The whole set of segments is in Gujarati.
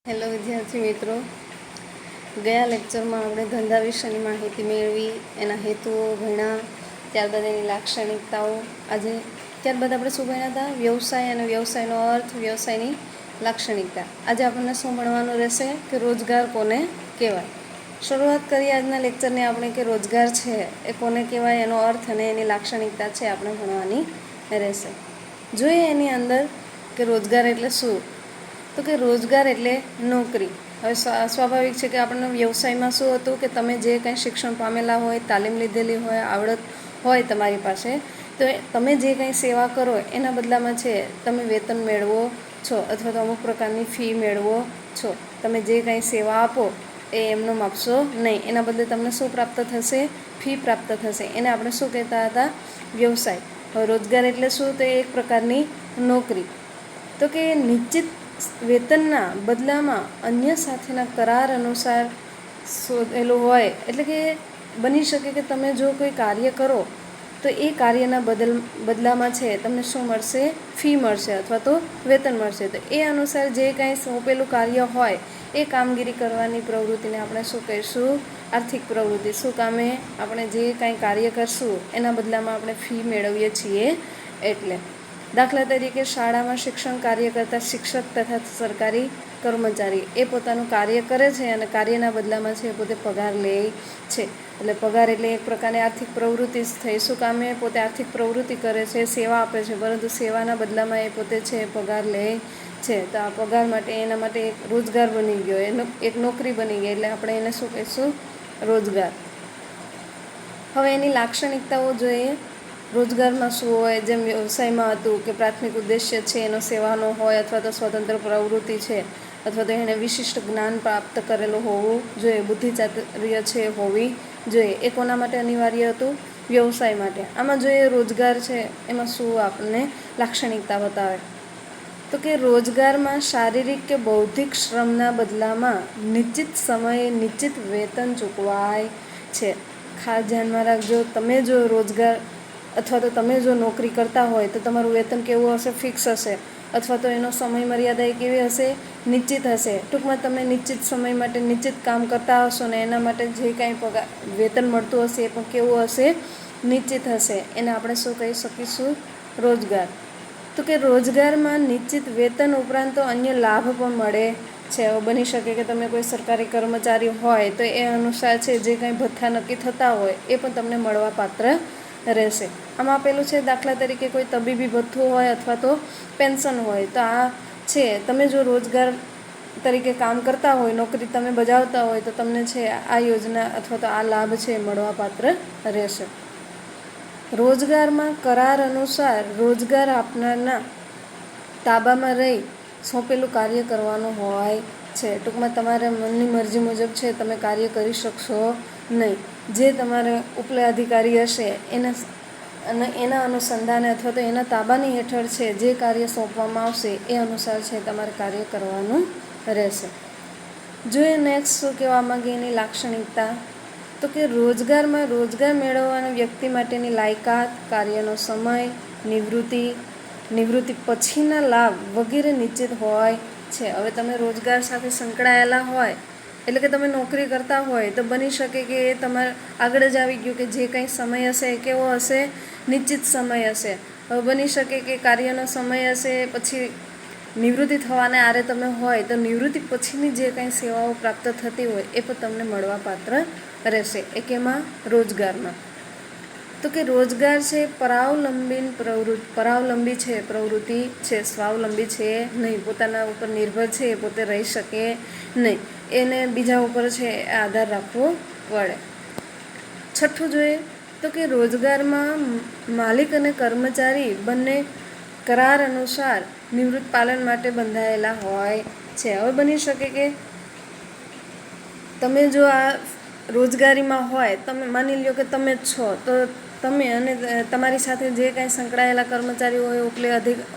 હેલો વિદ્યાર્થી મિત્રો, ગયા લેક્ચરમાં આપણે ધંધા વિશેની માહિતી મેળવી, એના હેતુઓ ભણ્યા, ત્યારબાદ એની લાક્ષણિકતાઓ. ત્યારબાદ આપણે શું ભણ્યા હતા? વ્યવસાય અને વ્યવસાયનો અર્થ, વ્યવસાયની લાક્ષણિકતા. આજે આપણને શું ભણવાનું રહેશે કે રોજગાર કોને કહેવાય. શરૂઆત કરીએ આજના લેક્ચરની આપણે કે રોજગાર છે એ કોને કહેવાય, એનો અર્થ અને એની લાક્ષણિકતા છે આપણે ભણવાની રહેશે. જોઈએ એની અંદર કે રોજગાર એટલે શું. તો કે રોજગાર એટલે નોકરી. હવે સ્વાભાવિક છે કે આપણને વ્યવસાયમાં શું હતું કે તમે જે કંઈ શિક્ષણ પામેલા હોય, તાલીમ લીધેલી હોય, આવડત હોય તમારી પાસે, તો તમે જે કંઈ સેવા કરો એના બદલામાં છે તમે વેતન મેળવો છો અથવા તો અમુક પ્રકારની ફી મેળવો છો. તમે જે કંઈ સેવા આપો એ એમનો આપશો નહીં, એના બદલે તમને શું પ્રાપ્ત થશે? ફી પ્રાપ્ત થશે. એને આપણે શું કહેતા હતા? વ્યવસાય. હવે રોજગાર એટલે શું? તો એક પ્રકારની નોકરી. તો કે નિશ્ચિત વેતનના બદલામાં અન્ય સાથેના કરાર અનુસાર શોધેલું હોય. એટલે કે બની શકે કે તમે જો કોઈ કાર્ય કરો તો એ કાર્યના બદલામાં છે તમને શું મળશે? ફી મળશે અથવા તો વેતન મળશે. તો એ અનુસાર જે કાંઈ સોંપેલું કાર્ય હોય એ કામગીરી કરવાની પ્રવૃત્તિને આપણે શું કહીશું? આર્થિક પ્રવૃત્તિ. શું કામે? આપણે જે કાંઈ કાર્ય કરશું એના બદલામાં આપણે ફી મેળવીએ છીએ એટલે. દાખલા તરીકે શાળામાં શિક્ષણ કાર્ય કરતા શિક્ષક તથા સરકારી કર્મચારી એ પોતાનું કાર્ય કરે છે અને કાર્યના બદલામાં છે પોતે પગાર લે છે. એટલે પગાર એટલે એક પ્રકારની આર્થિક પ્રવૃત્તિ જ થઈ. શું કામે? પોતે આર્થિક પ્રવૃત્તિ કરે છે, સેવા આપે છે, પરંતુ સેવાના બદલામાં એ પોતે છે પગાર લે છે. તો આ પગાર માટે એના માટે એક રોજગાર બની ગયો, એનો એક નોકરી બની ગઈ. એટલે આપણે એને શું કહીશું? રોજગાર. હવે એની લાક્ષણિકતાઓ જોઈએ. રોજગારમાં શું હોય? જેમ વ્યવસાયમાં હતું કે પ્રાથમિક ઉદ્દેશ્ય છે એનો સેવાનો હોય અથવા તો સ્વતંત્ર પ્રવૃત્તિ છે અથવા તો એને વિશિષ્ટ જ્ઞાન પ્રાપ્ત કરેલું હોવું જોઈએ, બુદ્ધિચાતુર્ય છે હોવી જોઈએ. એ કોના માટે અનિવાર્ય હતું? વ્યવસાય માટે. આમાં જોઈએ રોજગાર છે એમાં શું આપણને લાક્ષણિકતા બતાવે. તો કે રોજગારમાં શારીરિક કે બૌદ્ધિક શ્રમના બદલામાં નિશ્ચિત સમયે નિશ્ચિત વેતન ચૂકવાય છે. ખાસ ધ્યાનમાં રાખજો, તમે જો રોજગાર અથવા તો તમે જો નોકરી કરતા હોય તો તમારું વેતન કેવું હશે? ફિક્સ હશે. અથવા તો એનો સમય મર્યાદા એ કેવી હશે? નિશ્ચિત હશે. ટૂંકમાં તમે નિશ્ચિત સમય માટે નિશ્ચિત કામ કરતા હશો ને એના માટે જે કાંઈ પગાર વેતન મળતું હશે એ પણ કેવું હશે? નિશ્ચિત હશે. એને આપણે શું કહી શકીશું? રોજગાર. તો કે રોજગારમાં નિશ્ચિત વેતન ઉપરાંત તો અન્ય લાભ પણ મળે છે. હવે બની શકે કે તમે કોઈ સરકારી કર્મચારી હોય તો એ અનુસાર છે જે કાંઈ ભથ્થા નક્કી થતા હોય એ પણ તમને મળવાપાત્ર રહેશે. આમાં આપેલું છે દાખલા તરીકે કોઈ તબીબી ભથ્થું હોય અથવા તો પેન્શન હોય. તો આ છે તમે જો રોજગાર તરીકે કામ કરતા હોય, નોકરી તમે બજાવતા હોય તો તમને છે આ યોજના અથવા તો આ લાભ છે મળવાપાત્ર રહેશે. રોજગારમાં કરાર અનુસાર રોજગાર આપનારના તાબામાં રહી સોંપેલું કાર્ય કરવાનું હોય છે. ટૂંકમાં તમારા મનની મરજી મુજબ છે તમે કાર્ય કરી શકશો નહીં. જે તમારા ઉપલા અધિકારી હશે એના અનુસંધાને અથવા તો એના તાબાની હેઠળ છે જે કાર્ય સોંપવામાં આવશે એ અનુસાર છે તમારે કાર્ય કરવાનું રહેશે. જોઈએ નેક્સ્ટ શું કહેવા માંગે એની લાક્ષણિકતા. તો કે રોજગારમાં રોજગાર મેળવવાના વ્યક્તિ માટેની લાયકાત, કાર્યનો સમય, નિવૃત્તિ પછીના લાભ વગેરે નિશ્ચિત હોય છે. હવે તમે રોજગાર સાથે સંકળાયેલા હોય એટલે કે તમે નોકરી કરતા હોય તો બની શકે કે એ તમારે આગળ જ આવી ગયું કે જે કંઈ સમય હશે એ કેવો હશે? નિશ્ચિત સમય હશે. હવે બની શકે કે કાર્યનો સમય હશે પછી નિવૃત્તિ થવાને આરે તમે હોય તો નિવૃત્તિ પછીની જે કંઈ સેવાઓ પ્રાપ્ત થતી હોય એ પણ તમને મળવાપાત્ર રહેશે. એ કેમાં? રોજગારમાં. તો કે રોજગાર છે પરાવલંબી છે પ્રવૃત્તિ છે, સ્વાવલંબી છે નહીં. પોતાના ઉપર નિર્ભર છે એ પોતે રહી શકે નહીં. એને બીજા ઉપર છે આધાર રાખવો પડે. છઠ્ઠું જોઈએ તો કે રોજગારમાં માલિક અને કર્મચારી બંને કરાર અનુસાર નિવૃત્ત પાલન માટે બંધાયેલા હોય છે. હવે બની શકે કે તમે જો આ રોજગારીમાં હોય, તમે માની લો કે તમે જ છો તો તમે અને તમારી સાથે જે કાંઈ સંકળાયેલા કર્મચારીઓ હોય,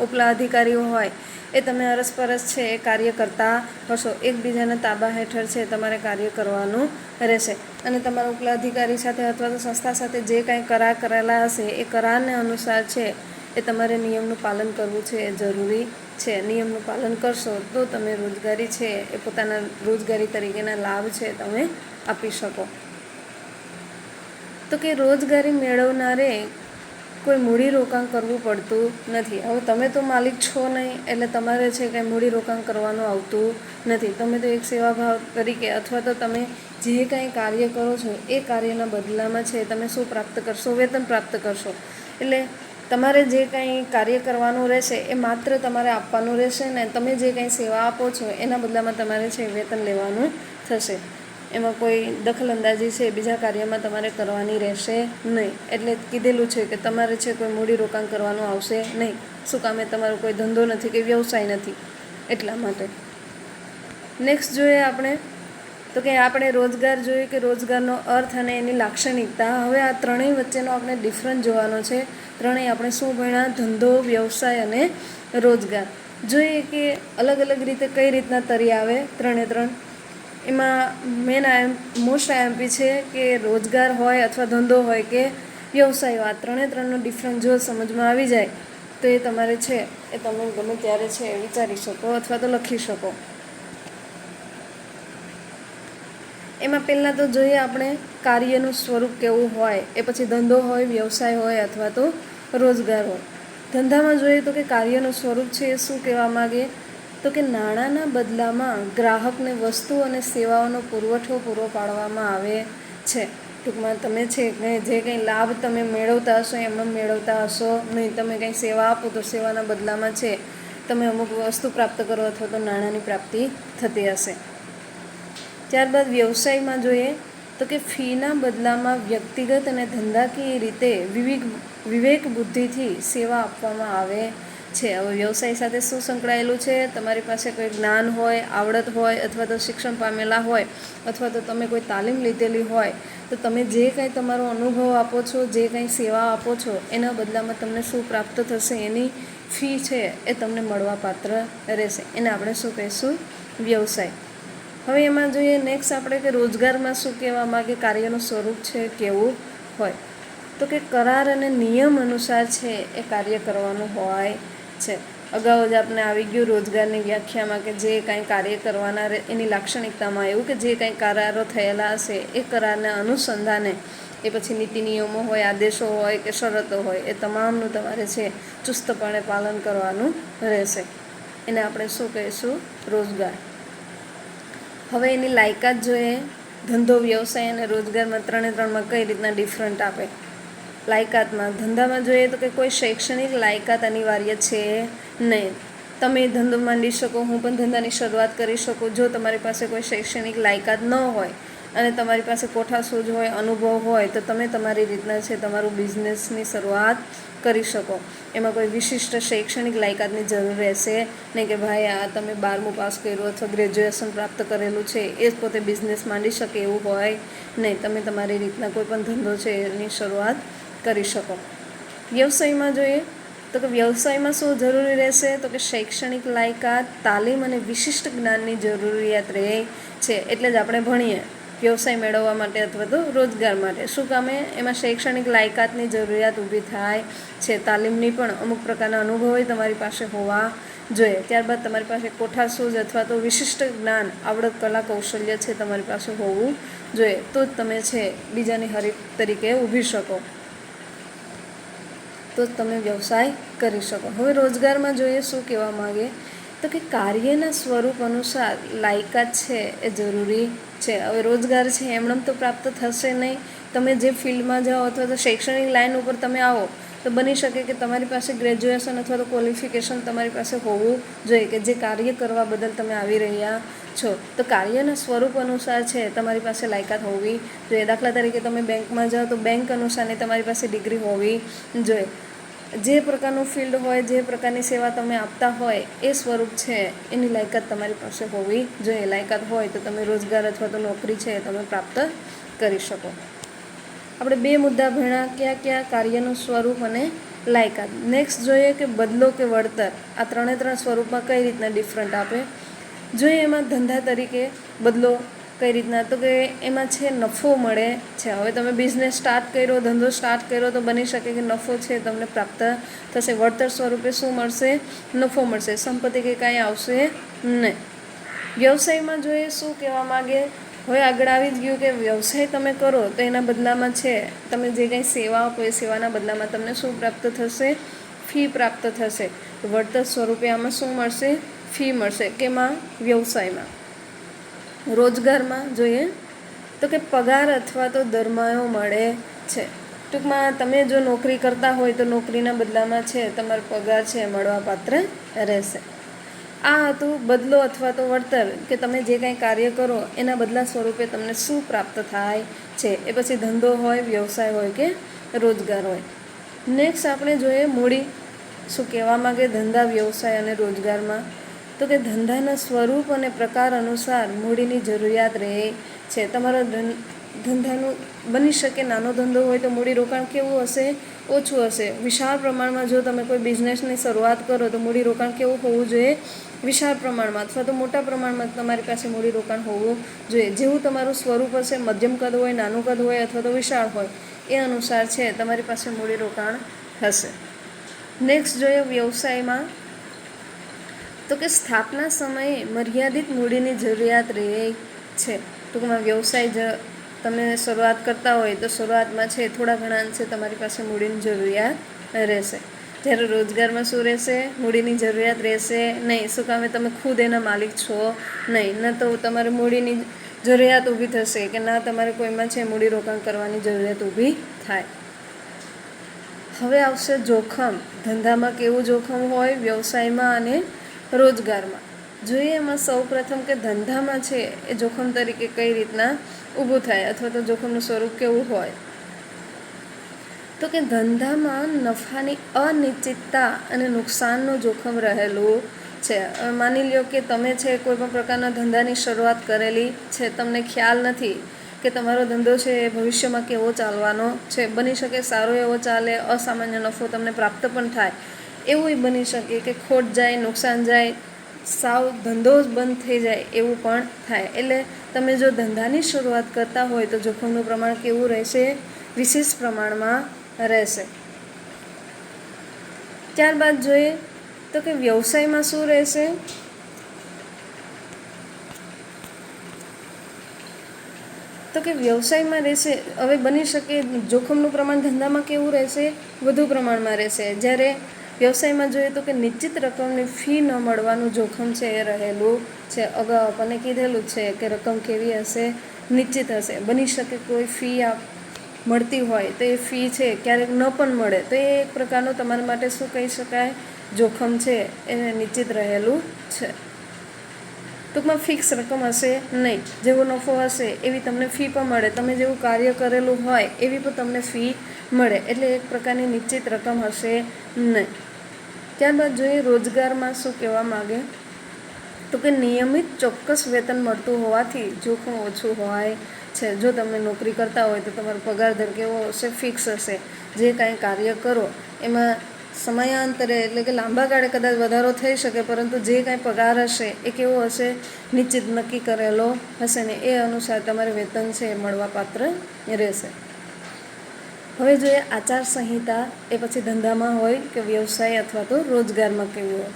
ઉપલા અધિકારીઓ હોય એ તમે અરસપરસ છે એ કાર્ય કરતા હશો. એકબીજાના તાબા હેઠળ છે તમારે કાર્ય કરવાનું રહેશે. અને તમારા ઉપલા અધિકારી સાથે અથવા તો સંસ્થા સાથે જે કાંઈ કરાર કરેલા હશે એ કરારને અનુસાર છે એ તમારે નિયમનું પાલન કરવું છે એ જરૂરી છે નિયમનું પાલન કરશો તો તમે રોજગારી છે એ પોતાના રોજગારી તરીકેના લાભ છે તમે આપી શકો. તો કે રોજગારી મેળવનારે કોઈ મૂડીરોકાણ કરવું પડતું નથી. હવે તમે તો માલિક છો નહીં, એટલે તમારે છે કંઈ મૂડીરોકાણ કરવાનું આવતું નથી. તમે તો એક સેવાભાવ તરીકે અથવા તો તમે જે કાંઈ કાર્ય કરો છો એ કાર્યના બદલામાં છે તમે શું પ્રાપ્ત કરશો? વેતન પ્રાપ્ત કરશો. એટલે તમારે જે કાંઈ કાર્ય કરવાનું રહેશે એ માત્ર તમારે આપવાનું રહેશે ને તમે જે કાંઈ સેવા આપો છો એના બદલામાં તમારે છે વેતન લેવાનું થશે. એમાં કોઈ દખલઅંદાજી છે બીજા કાર્યમાં તમારે કરવાની રહેશે નહીં. એટલે કીધેલું છે કે તમારે છે કોઈ મૂડીરોકાણ કરવાનું આવશે નહીં. શું કામે તમારો કોઈ ધંધો નથી કે વ્યવસાય નથી એટલા માટે. નેક્સ્ટ જોઈએ આપણે તો કે આપણે રોજગાર જોઈએ કે રોજગારનો અર્થ અને એની લાક્ષણિકતા. હવે આ ત્રણેય વચ્ચેનો આપણે ડિફરન્સ જોવાનો છે. ત્રણેય આપણે શું ભણ્યા? ધંધો, વ્યવસાય અને રોજગાર. જોઈએ કે અલગ અલગ રીતે કઈ રીતના તરી આવે ત્રણે ત્રણ. એમાં મોસ્ટ આઈએમપી છે કે રોજગાર હોય અથવા ધંધો હોય કે વ્યવસાય હોય, આ ત્રણે ત્રણનો ડિફરન્સ જો સમજમાં આવી જાય તો એ તમારે છે એ તમે ગમે ત્યારે છે વિચારી શકો અથવા તો લખી શકો. એમાં પહેલાં તો જોઈએ આપણે કાર્યનું સ્વરૂપ કેવું હોય, એ પછી ધંધો હોય, વ્યવસાય હોય અથવા તો રોજગાર હોય. ધંધામાં જોઈએ તો કે કાર્યનું સ્વરૂપ છે એ શું કહેવા માગે તો કે નાણાંના બદલામાં ગ્રાહકને વસ્તુ અને સેવાઓનો પુરવઠો પૂરો પાડવામાં આવે છે. ટૂંકમાં તમે છે જે કંઈ લાભ તમે મેળવતા હશો એમને મેળવતા હશો નહીં. તમે કંઈ સેવા આપો તો સેવાના બદલામાં છે તમે અમુક વસ્તુ પ્રાપ્ત કરો અથવા તો નાણાંની પ્રાપ્તિ થતી હશે. ત્યારબાદ વ્યવસાયમાં જોઈએ તો કે ફીના બદલામાં વ્યક્તિગત અને ધંધાકીય રીતે વિવેક બુદ્ધિથી સેવા આપવામાં આવે છે. હવે વ્યવસાય સાથે શું સંકળાયેલું છે? તમારી પાસે કોઈ જ્ઞાન હોય, આવડત હોય અથવા તો શિક્ષણ પામેલા હોય અથવા તો તમે કોઈ તાલીમ લીધેલી હોય તો તમે જે કાંઈ તમારો અનુભવ આપો છો, જે કાંઈ સેવા આપો છો એના બદલામાં તમને શું પ્રાપ્ત થશે એની ફી છે એ તમને મળવાપાત્ર રહેશે. એને આપણે શું કહીશું? વ્યવસાય. હવે એમાં જોઈએ નેક્સ્ટ આપણે કે રોજગારમાં શું કહેવા માગે, કાર્યનું સ્વરૂપ છે કેવું હોય તો કે કરાર અને નિયમ અનુસાર છે એ કાર્ય કરવાનું હોય છે. અગાઉ જ આપણે આવી ગયું રોજગારની વ્યાખ્યામાં કે જે કાંઈ કાર્ય કરવાના એની લાક્ષણિકતામાં એવું કે જે કાંઈ કરારો થયેલા હશે એ કરારના અનુસંધાને એ પછી નીતિ નિયમો હોય, આદેશો હોય કે શરતો હોય એ તમામનું તમારે છે ચુસ્તપણે પાલન કરવાનું રહેશે. એને આપણે શું કહીશું? રોજગાર. હવે એની લાયકાત જોઈએ. ધંધો, વ્યવસાય અને રોજગારમાં ત્રણમાં કઈ રીતના ડિફરન્ટ આપે. લાયકાતમાં ધંધામાં જોઈએ તો કે કોઈ શૈક્ષણિક લાયકાત અનિવાર્ય છે નહીં. તમે ધંધો માંડી શકો, હું પણ ધંધાની શરૂઆત કરી શકું. જો તમારી પાસે કોઈ શૈક્ષણિક લાયકાત ન હોય અને તમારી પાસે કોઠાસૂઝ હોય, અનુભવ હોય તો તમે તમારી રીતના છે તમારું બિઝનેસની શરૂઆત કરી શકો. એમાં કોઈ વિશિષ્ટ શૈક્ષણિક લાયકાતની જરૂર રહેશે નહીં કે ભાઈ આ તમે 12મું પાસ કર્યું અથવા ગ્રેજ્યુએશન પ્રાપ્ત કરેલું છે એ જ પોતે બિઝનેસ માંડી શકે એવું હોય નહીં. તમે તમારી રીતના કોઈ પણ ધંધો છે એની શરૂઆત કરી શકો. વ્યવસાયમાં જોઈએ તો કે વ્યવસાયમાં શું જરૂરી રહેશે તો કે શૈક્ષણિક લાયકાત, તાલીમ અને વિશિષ્ટ જ્ઞાનની જરૂરિયાત રહે છે. એટલે જ આપણે ભણીએ વ્યવસાય મેળવવા માટે અથવા તો રોજગાર માટે. શું કામે? એમાં શૈક્ષણિક લાયકાતની જરૂરિયાત ઊભી થાય છે. તાલીમની પણ અમુક પ્રકારના અનુભવો તમારી પાસે હોવા જોઈએ. ત્યારબાદ તમારી પાસે કોઠાસૂઝ અથવા તો વિશિષ્ટ જ્ઞાન, આવડત, કલા, કૌશલ્ય છે તમારી પાસે હોવું જોઈએ. તો જ તમે છે બીજાની હરીફ તરીકે ઊભી શકો, તો જ તમે વ્યવસાય કરી શકો. હવે રોજગારમાં જોઈએ શું કહેવા માગે તો કે કાર્યના સ્વરૂપ અનુસાર લાયકાત છે એ જરૂરી છે. હવે રોજગાર છે એમણે તો પ્રાપ્ત થશે નહીં. તમે જે ફિલ્ડમાં જાઓ અથવા તો શૈક્ષણિક લાઇન ઉપર તમે આવો તો બની શકે કે તમારી પાસે ગ્રેજ્યુએશન અથવા તો ક્વોલિફિકેશન તમારી પાસે હોવું જોઈએ કે જે કાર્ય કરવા બદલ તમે આવી રહ્યા છો. તો કાર્યના સ્વરૂપ અનુસાર છે તમારી પાસે લાયકાત હોવી જોઈએ. દાખલા તરીકે તમે બેંકમાં જાઓ તો બેંક અનુસારની તમારી પાસે ડિગ્રી હોવી જોઈએ. જે પ્રકારનું ફિલ્ડ હોય, જે પ્રકારની સેવા તમે આપતા હોય એ સ્વરૂપ છે એની લાયકાત તમારી પાસે હોવી જોઈએ. લાયકાત હોય તો તમે રોજગાર અથવા તો નોકરી છે એ તમે પ્રાપ્ત કરી શકો. આપણે 2 મુદ્દા ભણ્યા, કયા કાર્યનું સ્વરૂપ અને લાયકાત. નેક્સ્ટ જોઈએ કે બદલો કે વળતર. આ ત્રણે સ્વરૂપમાં કઈ રીતના ડિફરન્ટ આપે જોઈએ. એમાં ધંધા તરીકે બદલો કઈ રીતના, તો કે એમાં છે નફો મળે છે. હવે તમે બિઝનેસ સ્ટાર્ટ કર્યો, ધંધો સ્ટાર્ટ કર્યો, તો બની શકે કે નફો છે તમને પ્રાપ્ત થશે. વળતર સ્વરૂપે શું મળશે? નફો મળશે. સંપત્તિ કે કાંઈ આવશે નહીં. વ્યવસાયમાં જોઈએ શું કહેવા માગે, હવે આગળ આવી જ ગયું કે વ્યવસાય તમે કરો તો એના બદલામાં છે તમે જે કંઈ સેવા આપો એ સેવાના બદલામાં તમને શું પ્રાપ્ત થશે? ફી પ્રાપ્ત થશે. તો વળતર સ્વરૂપે આમાં શું મળશે? ફી મળશે. કેમાં? વ્યવસાયમાં. રોજગારમાં જોઈએ તો કે પગાર અથવા તો દરમાયો મળે છે. ટૂંકમાં તમે જો નોકરી કરતા હોય તો નોકરીના બદલામાં છે તમારો પગાર છે મળવાપાત્ર રહેશે. આ હતું બદલો અથવા તો વળતર, કે તમે જે કાંઈ કાર્ય કરો એના બદલા સ્વરૂપે તમને શું પ્રાપ્ત થાય છે. એ પછી ધંધો હોય, વ્યવસાય હોય કે રોજગાર હોય. નેક્સ્ટ આપણે જોઈએ મૂડી. શું કહેવા માગે ધંધા, વ્યવસાય અને રોજગારમાં, તો કે ધંધાના સ્વરૂપ અને પ્રકાર અનુસાર મૂડીની જરૂરિયાત રહે છે. તમારો ધંધાનું બની શકે નાનો ધંધો હોય તો મૂડી રોકાણ કેવું હશે? ઓછું હશે. વિશાળ પ્રમાણમાં જો તમે કોઈ બિઝનેસની શરૂઆત કરો તો મૂડી રોકાણ કેવું હોવું જોઈએ? વિશાળ પ્રમાણમાં અથવા તો મોટા પ્રમાણમાં તમારી પાસે મૂડી રોકાણ હોવું જોઈએ. જેવું તમારું સ્વરૂપ હશે, મધ્યમ કદ હોય, નાનું કદ હોય અથવા તો વિશાળ હોય, એ અનુસાર છે તમારી પાસે મૂડી રોકાણ હશે. નેક્સ્ટ જોઈએ વ્યવસાયમાં, તો કે સ્થાપના સમયે મર્યાદિત મૂડીની જરૂરિયાત રહે છે. ટૂંકમાં વ્યવસાય તમે શરૂઆત કરતા હોય તો શરૂઆતમાં છે થોડા ઘણા અંશે તમારી પાસે મૂડીની જરૂરિયાત રહેશે. જ્યારે રોજગારમાં શું રહેશે? મૂડીની જરૂરિયાત રહેશે નહીં. શું કામે? તમે ખુદ એના માલિક છો નહીં. ન તો તમારે મૂડીની જરૂરિયાત ઊભી થશે કે ના તમારે કોઈમાં છે મૂડી રોકાણ કરવાની જરૂરિયાત ઊભી થાય. હવે આવશે જોખમ. ધંધામાં કેવું જોખમ હોય? વ્યવસાયમાં અને રોજગારમાં. જોઈએ એમાં સૌ પ્રથમ કે ધંધામાં છે એ જોખમ તરીકે કઈ રીતના ઊભું થાય અથવા તો જોખમનું સ્વરૂપ કેવું હોય, તો કે ધંધામાં નફાની અનિશ્ચિતતા અને નુકસાનનું જોખમ રહેલું છે. માની લ્યો કે તમે છે કોઈ પણ પ્રકારના ધંધાની શરૂઆત કરેલી છે, તમને ખ્યાલ નથી કે તમારો ધંધો છે એ ભવિષ્યમાં કેવો ચાલવાનો છે. બની શકે સારો એવો ચાલે, અસામાન્ય નફો તમને પ્રાપ્ત પણ થાય. એવું બની શકે કે ખોટ જાય, નુકસાન જાય, સાવ ધંધો જ બંધ થઈ જાય, એવું પણ થાય. એટલે તમે જો ધંધાની શરૂઆત કરતા હોય તો જોખમનું પ્રમાણ કેવું રહેશે? વિશેષ પ્રમાણમાં રહેશે. ત્યારબાદ જોઈએ તો કે વ્યવસાયમાં શું રહેશે? તો કે વ્યવસાયમાં રહેશે, હવે બની શકે જોખમનું પ્રમાણ ધંધામાં કેવું રહેશે? વધુ પ્રમાણમાં રહેશે. જ્યારે વ્યવસાયમાં જોઈએ તો કે નિશ્ચિત રકમની ફી ન મળવાનું જોખમ છે એ રહેલું છે. અગાઉ આપણને કીધેલું છે કે રકમ કેવી હશે? નિશ્ચિત હશે. બની શકે કોઈ ફી મળતી હોય તો એ ફી છે ક્યારેક ન પણ મળે, તો એ એક પ્રકારનું તમારા માટે શું કહી શકાય? જોખમ છે એને નિશ્ચિત રહેલું છે. ટૂંકમાં ફિક્સ રકમ હશે નહીં. જેવો નફો હશે એવી તમને ફી પણ મળે. તમે જેવું કાર્ય કરેલું હોય એવી પણ તમને ફી મળે. એટલે એક પ્રકારની નિશ્ચિત રકમ હશે નહીં. ત્યારબાદ જોઈએ રોજગારમાં શું કહેવા માગે, તો કે નિયમિત ચોક્કસ વેતન મળતું હોવાથી જોખમ ઓછું હોય છે. જો તમે નોકરી કરતા હોય તો તમારો પગાર દર કેવો હશે? ફિક્સ હશે. જે કાંઈ કાર્ય કરો એમાં સમયાંતરે એટલે કે લાંબા ગાળે કદાચ વધારો થઈ શકે, પરંતુ જે કાંઈ પગાર હશે એ કેવો હશે? નિશ્ચિત નક્કી કરેલો હશે ને એ અનુસાર તમારે વેતન છે એ મળવાપાત્ર રહેશે. હવે જોઈએ આચાર સંહિતા, એ પછી ધંધામાં હોય કે વ્યવસાય અથવા તો રોજગારમાં કેવું હોય.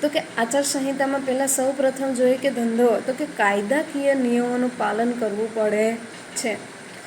તો કે આચાર સંહિતામાં પહેલાં સૌ પ્રથમ જોઈએ કે ધંધો, તો કે કાયદાકીય નિયમોનું પાલન કરવું પડે છે.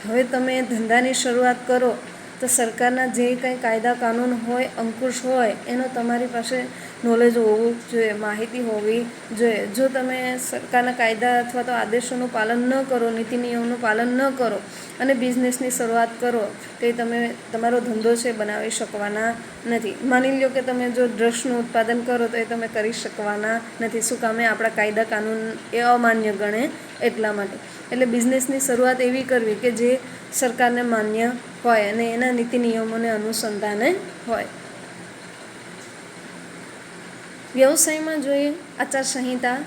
હવે તમે ધંધાની શરૂઆત કરો તો સરકારના જે કંઈ કાયદા કાનૂન હોય, અંકુશ હોય, એનો તમારી પાસે નોલેજ હોવું જોઈએ, માહિતી હોવી જોઈએ. જો તમે સરકારના કાયદા અથવા તો આદેશોનું પાલન ન કરો, નીતિ નિયમોનું પાલન ન કરો અને બિઝનેસની શરૂઆત કરો તો તમે તમારો ધંધો છે બનાવી શકવાના નથી. માની લો કે તમે જો ડ્રગ્સનું ઉત્પાદન કરો તો એ તમે કરી શકવાના નથી. શું કામે? આપણા કાયદા કાનૂન એ અમાન્ય ગણે એટલા માટે. એટલે બિઝનેસની શરૂઆત એવી કરવી કે જે સરકારને માન્ય હોય અને એના નીતિ નિયમોને અનુસંધાને હોય. વ્યવસાયમાં જોઈએ આચાર સંહિતા,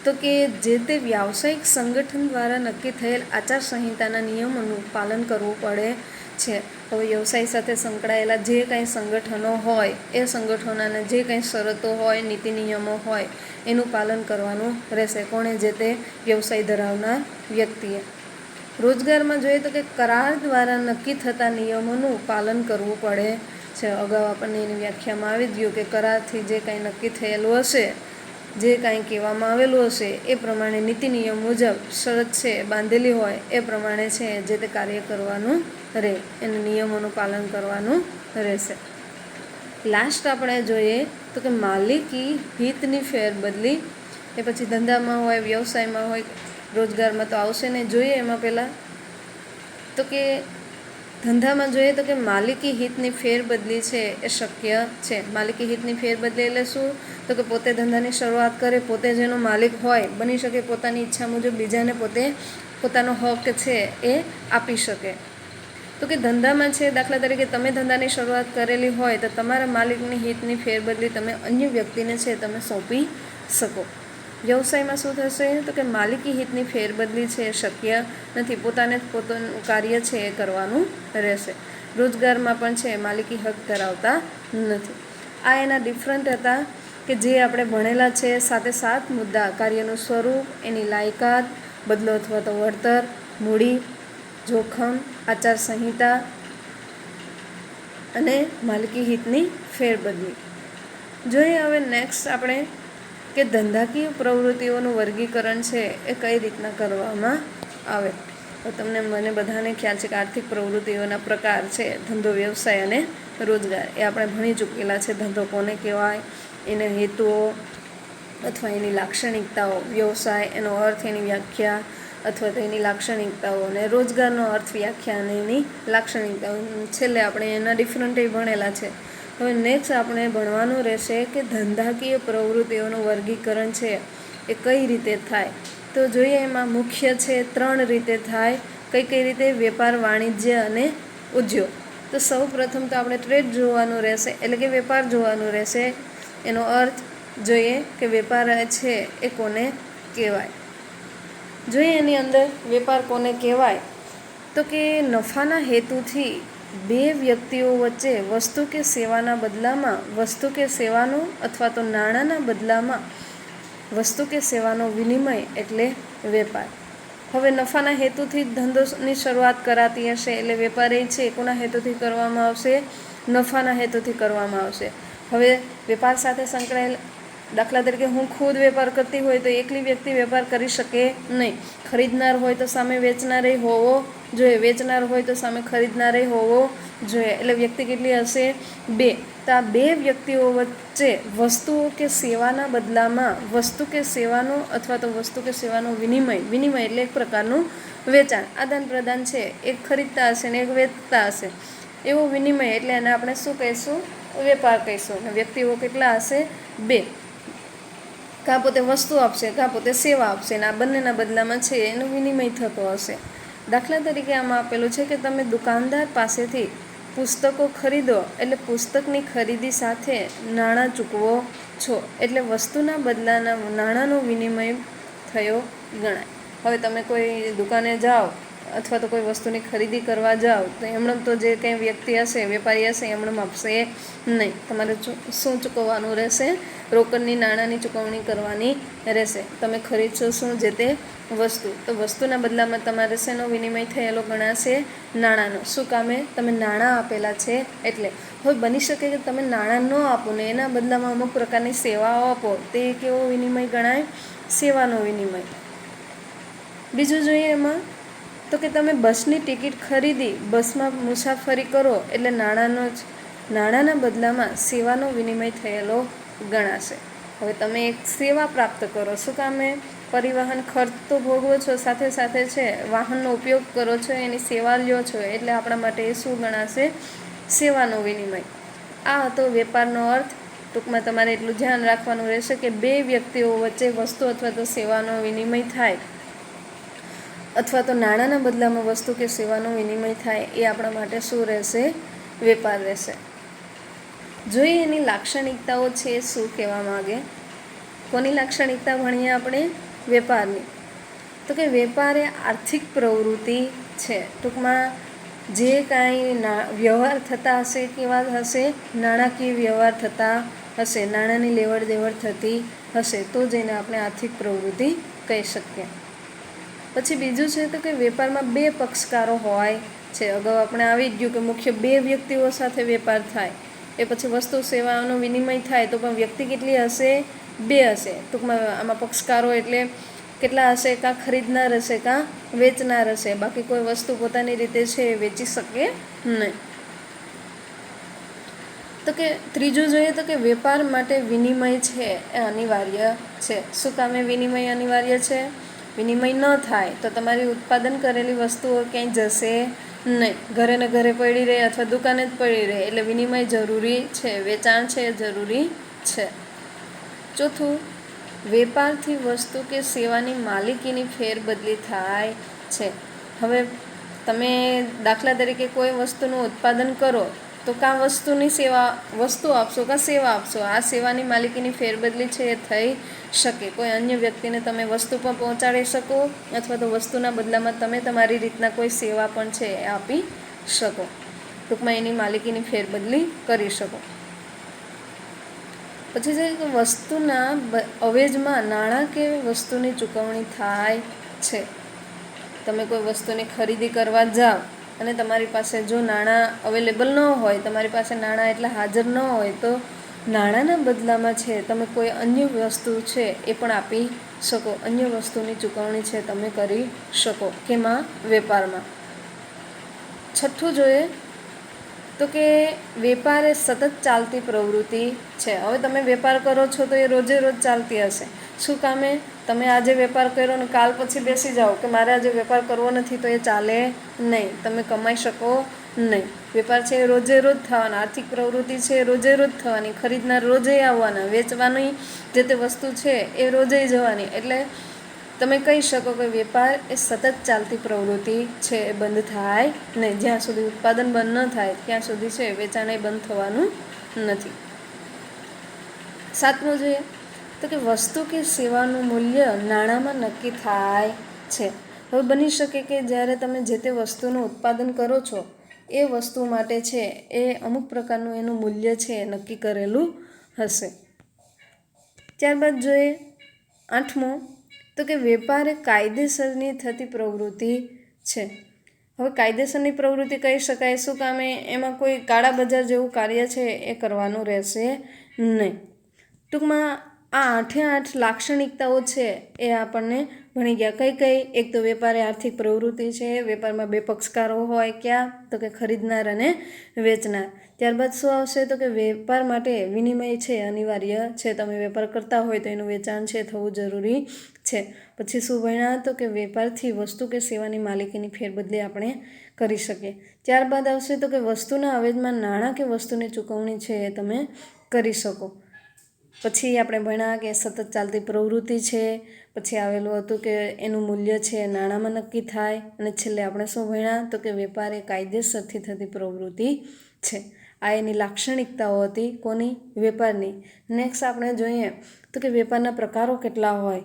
તો કે જે તે વ્યાવસાયિક સંગઠન દ્વારા નક્કી થયેલ આચાર સંહિતાના નિયમોનું પાલન કરવું પડે છે. હવે વ્યવસાય સાથે સંકળાયેલા જે કંઈ સંગઠનો હોય એ સંગઠનોના જે કંઈ શરતો હોય, નીતિ નિયમો હોય એનું પાલન કરવાનું રહેશે. કોણે? જે તે વ્યવસાય ધરાવનાર વ્યક્તિએ. રોજગારમાં જોઈએ તો કે કરાર દ્વારા નક્કી થતા નિયમોનું પાલન કરવું પડે છે. અગાઉ આપણને એની વ્યાખ્યામાં આવી જ ગયું કે કરારથી જે કાંઈ નક્કી થયેલું હશે, જે કાંઈ કહેવામાં આવેલું હશે એ પ્રમાણે નીતિ નિયમ મુજબ શરત છે બાંધેલી હોય એ પ્રમાણે છે જે તે કાર્ય કરવાનું રહે, એને નિયમોનું પાલન કરવાનું રહેશે. લાસ્ટ આપણે જોઈએ તો કે માલિકી હિતની ફેરબદલી. એ પછી ધંધામાં હોય, વ્યવસાયમાં હોય, રોજગારમાં તો આવશે ને. જોઈએ એમાં પહેલાં તો કે ધંધામાં જોઈએ તો કે માલિકી હિતની ફેરબદલી છે એ શક્ય છે. માલિકી હિતની ફેરબદલી એટલે શું? તો કે પોતે ધંધાની શરૂઆત કરે, પોતે જેનો માલિક હોય, બની શકે પોતાની ઈચ્છા મુજબ બીજાને પોતે પોતાનો હક છે એ આપી શકે. તો કે ધંધામાં છે, દાખલા તરીકે તમે ધંધાની શરૂઆત કરેલી હોય તો તમારા માલિકની હિતની ફેરબદલી તમે અન્ય વ્યક્તિને છે તમે સોંપી શકો. વ્યવસાયમાં શું થશે? તો કે માલિકી હિતની ફેરબદલી છે એ શક્ય નથી, પોતાને જ પોતાનું કાર્ય છે એ કરવાનું રહેશે. રોજગારમાં પણ છે માલિકી હક ધરાવતા નથી. આ એના ડિફરન્ટ હતા કે જે આપણે ભણેલા છે. સાથે 7 મુદ્દા: કાર્યનું સ્વરૂપ, એની લાયકાત, બદલો અથવા તો વળતર, મૂડી, જોખમ, આચાર સંહિતા અને માલિકી હિતની ફેરબદલી. જોઈએ હવે નેક્સ્ટ આપણે કે ધંધાકીય પ્રવૃત્તિઓનું વર્ગીકરણ છે એ કઈ રીતના કરવામાં આવે. તો તમને મને બધાને ખ્યાલ છે કે આર્થિક પ્રવૃત્તિઓના પ્રકાર છે ધંધો, વ્યવસાય અને રોજગાર. એ આપણે ભણી ચૂકેલા છે. ધંધો કોને કહેવાય, એના હેતુઓ અથવા એની લાક્ષણિકતાઓ, વ્યવસાય એનો અર્થ, એની વ્યાખ્યા અથવા તો એની લાક્ષણિકતાઓ, અને રોજગારનો અર્થ, વ્યાખ્યા અને એની લાક્ષણિકતાઓ. છેલ્લે આપણે એના ડિફરન્ટ ભણેલા છે. હવે નેક્સ્ટ આપણે ભણવાનું રહેશે કે ધંધાકીય પ્રવૃત્તિઓનું વર્ગીકરણ છે એ કઈ રીતે થાય. તો જોઈએ એમાં મુખ્ય છે 3 રીતે થાય. કઈ રીતે? વેપાર, વાણિજ્ય અને ઉદ્યોગ. તો સૌ પ્રથમ તો આપણે ટ્રેડ જોવાનું રહેશે, એટલે કે વેપાર જોવાનું રહેશે. એનો અર્થ જોઈએ કે વેપાર છે એ કોને કહેવાય. જોઈએ એની અંદર વેપાર કોને કહેવાય તો કે નફાના હેતુથી 2 વ્યક્તિઓ વચ્ચે વસ્તુ કે સેવાના બદલામાં વસ્તુ કે સેવાનો અથવા તો નાણાંના બદલામાં વસ્તુ કે સેવાનો વિનિમય એટલે વેપાર. હવે નફાના હેતુથી જ ધંધોની શરૂઆત કરાતી હશે એટલે વેપાર એ છે કોના હેતુથી કરવામાં આવશે? નફાના હેતુથી કરવામાં આવશે. હવે વેપાર સાથે સંકળાયેલ, દાખલા તરીકે હું ખુદ વેપાર કરતી હોય તો એકલી વ્યક્તિ વેપાર કરી શકે નહીં. ખરીદનાર હોય તો સામે વેચનારે હોવો જોઈએ, વેચનાર હોય તો સામે ખરીદનારે હોવો જોઈએ. એટલે વ્યક્તિ કેટલી હશે? 2. તો આ 2 વ્યક્તિઓ વચ્ચે વસ્તુઓ કે સેવાના બદલામાં વસ્તુ કે સેવાનો અથવા તો વસ્તુ કે સેવાનો વિનિમય એટલે એક પ્રકારનું વેચાણ, આદાન પ્રદાન છે. એક ખરીદતા હશે ને એક વેચતા હશે, એવો વિનિમય એટલે એને આપણે શું કહીશું? વેપાર કહીશું. અને વ્યક્તિઓ કેટલા હશે? 2. કાં પોતે વસ્તુ આપશે, કાં પોતે સેવા આપશે, અને આ બંનેના બદલામાં છે એનો વિનિમય થતો હશે. દાખલા તરીકે આમાં આપેલું છે કે તમે દુકાનદાર પાસેથી પુસ્તકો ખરીદો એટલે પુસ્તકની ખરીદી સાથે નાણાં ચૂકવો છો, એટલે વસ્તુના બદલાના નાણાંનો વિનિમય થયો ગણાય. હવે તમે કોઈ દુકાને જાઓ અથવા તો કોઈ વસ્તુની ખરીદી કરવા જાઓ તો એમણે તો જે કંઈ વ્યક્તિ હશે, વેપારી હશે, એમણે આપશે નહીં. તમારે શું ચૂકવવાનું રહેશે? રોકડની નાણાંની ચૂકવણી કરવાની રહેશે. તમે ખરીદશો શું? જે તે વસ્તુ. તો વસ્તુના બદલામાં તમારે શેનો વિનિમય થયેલો ગણાશે? નાણાંનો. શું કામે? તમે નાણાં આપેલા છે એટલે. હવે બની શકે કે તમે નાણાં ન આપો ને એના બદલામાં અમુક પ્રકારની સેવાઓ આપો, તે કેવો વિનિમય ગણાય? સેવાનો વિનિમય. બીજું જોઈએ એમાં તો કે તમે બસની ટિકિટ ખરીદી, બસમાં મુસાફરી કરો એટલે નાણાંના બદલામાં સેવાનો વિનિમય થયેલો ગણાશે. હવે તમે એક સેવા પ્રાપ્ત કરો, શું કામે? પરિવહન ખર્ચ તો ભોગવો છો, સાથે સાથે છે વાહનનો ઉપયોગ કરો છો, એની સેવા લ્યો છો, એટલે આપણા માટે એ શું ગણાશે? સેવાનો વિનિમય. આ હતો વેપારનો અર્થ. ટૂંકમાં તમારે એટલું ધ્યાન રાખવાનું રહેશે કે 2 વ્યક્તિઓ વચ્ચે વસ્તુ અથવા તો સેવાનો વિનિમય થાય અથવા તો નાણાંના બદલામાં વસ્તુ કે સેવાનો વિનિમય થાય એ આપણા માટે શું રહેશે? વેપાર રહેશે. જોઈએ એની લાક્ષણિકતાઓ છે શું કહેવા માગે. કોની લાક્ષણિકતા ભણીએ આપણે? વેપારની. તો કે વેપાર એ આર્થિક પ્રવૃત્તિ છે. ટૂંકમાં જે કાંઈ વ્યવહાર થતા હશે કેવા હશે, નાણાકીય વ્યવહાર થતા હશે, નાણાંની લેવડ દેવડ થતી હશે, તો જ એને આપણે આર્થિક પ્રવૃત્તિ કહી શકીએ. પછી બીજું છે તો કે વેપારમાં બે પક્ષકારો હોય છે. અગાઉ આપણે આવી જ ગયું કે મુખ્ય બે વ્યક્તિઓ સાથે વેપાર થાય, એ પછી વસ્તુ સેવાઓનો વિનિમય થાય તો પણ વ્યક્તિ કેટલી હશે? બે હશે. ટૂંકમાં આમાં પક્ષકારો એટલે કેટલા હશે? કાં ખરીદનાર હશે કાં વેચનાર હશે. બાકી કોઈ વસ્તુ પોતાની રીતે છે એ વેચી શકે નહીં. તો કે ત્રીજું જોઈએ તો કે વેપાર માટે વિનિમય છે એ અનિવાર્ય છે. શું કામે વિનિમય અનિવાર્ય છે? વિનિમય ન થાય તો તમારી ઉત્પાદન કરેલી વસ્તુઓ ક્યાંય જશે નહીં, ઘરે ને ઘરે પડી રહે અથવા દુકાને જ પડી રહે. એટલે વિનિમય જરૂરી છે, વેચાણ છે એ જરૂરી છે. ચોથું, વેપારથી વસ્તુ કે સેવાની માલિકીની ફેરબદલી થાય છે. હવે તમે દાખલા તરીકે કોઈ વસ્તુનું ઉત્પાદન કરો તો કાં વસ્તુ આપશો કાં સેવા આપશો. આ સેવાની માલિકીની ફેરબદલી છે એ થઈ શકે. કોઈ અન્ય વ્યક્તિને તમે વસ્તુ પણ પહોંચાડી શકો અથવા તો વસ્તુના બદલામાં તમે તમારી રીતના કોઈ સેવા પણ છે એ આપી શકો. ટૂંકમાં એની માલિકીની ફેરબદલી કરી શકો. પછી છે કે વસ્તુના અવેજમાં નાણાં કે વસ્તુની ચૂકવણી થાય છે. તમે કોઈ વસ્તુની ખરીદી કરવા જાઓ અને તમારી પાસે જો નાણાં અવેલેબલ ન હોય, તમારી પાસે નાણાં એટલા હાજર ન હોય, તો નાણાંના બદલામાં છે તમે કોઈ અન્ય વસ્તુ છે એ પણ આપી શકો. અન્ય વસ્તુની ચૂકવણી છે તમે કરી શકો. કેમાં? વેપારમાં. છઠ્ઠું જોઈએ તો કે વેપાર એ સતત ચાલતી પ્રવૃત્તિ છે. હવે તમે વેપાર કરો છો તો એ રોજે રોજ ચાલતી હશે. શું કામે? તમે આજે વેપાર કર્યો ને કાલ પછી બેસી જાઓ કે મારે આજે વેપાર કરવો નથી તો એ ચાલે નહીં, તમે કમાઈ શકો નહીં. વેપાર છે એ રોજે રોજ થવાના. આર્થિક પ્રવૃત્તિ છે એ રોજે રોજ થવાની. ખરીદનાર રોજે આવવાના. વેચવાની જે તે વસ્તુ છે એ રોજે જવાની. એટલે તમે કહી શકો કે વેપાર એ સતત ચાલતી પ્રવૃત્તિ છે, એ બંધ થાય નહીં. જ્યાં સુધી ઉત્પાદન બંધ ન થાય ત્યાં સુધી છે વેચાણ એ બંધ થવાનું નથી. સાતમું જોઈએ તો કે વસ્તુ કે સેવાનું મૂલ્ય નાણાંમાં નક્કી થાય છે. હવે બની શકે કે જ્યારે તમે જે તે વસ્તુનું ઉત્પાદન કરો છો એ વસ્તુ માટે છે એ અમુક પ્રકારનું એનું મૂલ્ય છે એ નક્કી કરેલું હશે. ત્યારબાદ જોઈએ આઠમું તો કે વેપાર એ કાયદેસરની થતી પ્રવૃત્તિ છે. હવે કાયદેસરની પ્રવૃત્તિ કહી શકાય. શું કામે? એમાં કોઈ કાળા બજાર જેવું કાર્ય છે એ કરવાનું રહેશે નહીં. ટૂંકમાં આ 8 લાક્ષણિકતાઓ છે એ આપણને ભણી ગયા. કઈ કઈ? એક તો વેપાર એ આર્થિક પ્રવૃત્તિ છે. વેપારમાં બે પક્ષકારો હોય. ક્યાં? તો કે ખરીદનાર અને વેચનાર. ત્યારબાદ શું આવશે તો કે વેપાર માટે વિનિમય છે અનિવાર્ય છે. તમે વેપાર કરતા હોય તો એનું વેચાણ છે થવું જરૂરી છે. પછી શું ભણ્યા? તો કે વેપારથી વસ્તુ કે સેવાની માલિકીની ફેરબદલી આપણે કરી શકીએ. ત્યારબાદ આવશે તો કે વસ્તુના અવેજમાં નાણાં કે વસ્તુની ચૂકવણી છે એ તમે કરી શકો. પછી આપણે ભણ્યા કે સતત ચાલતી પ્રવૃત્તિ છે. પછી આવેલું હતું કે એનું મૂલ્ય છે નાણાંમાં નક્કી થાય. અને છેલ્લે આપણે શું ભણ્યા તો કે વેપાર એ કાયદેસરથી થતી પ્રવૃત્તિ છે. આ એની લાક્ષણિકતાઓ હતી. કોની? વેપારની. નેક્સ્ટ આપણે જોઈએ તો કે વેપારના પ્રકારો કેટલા હોય.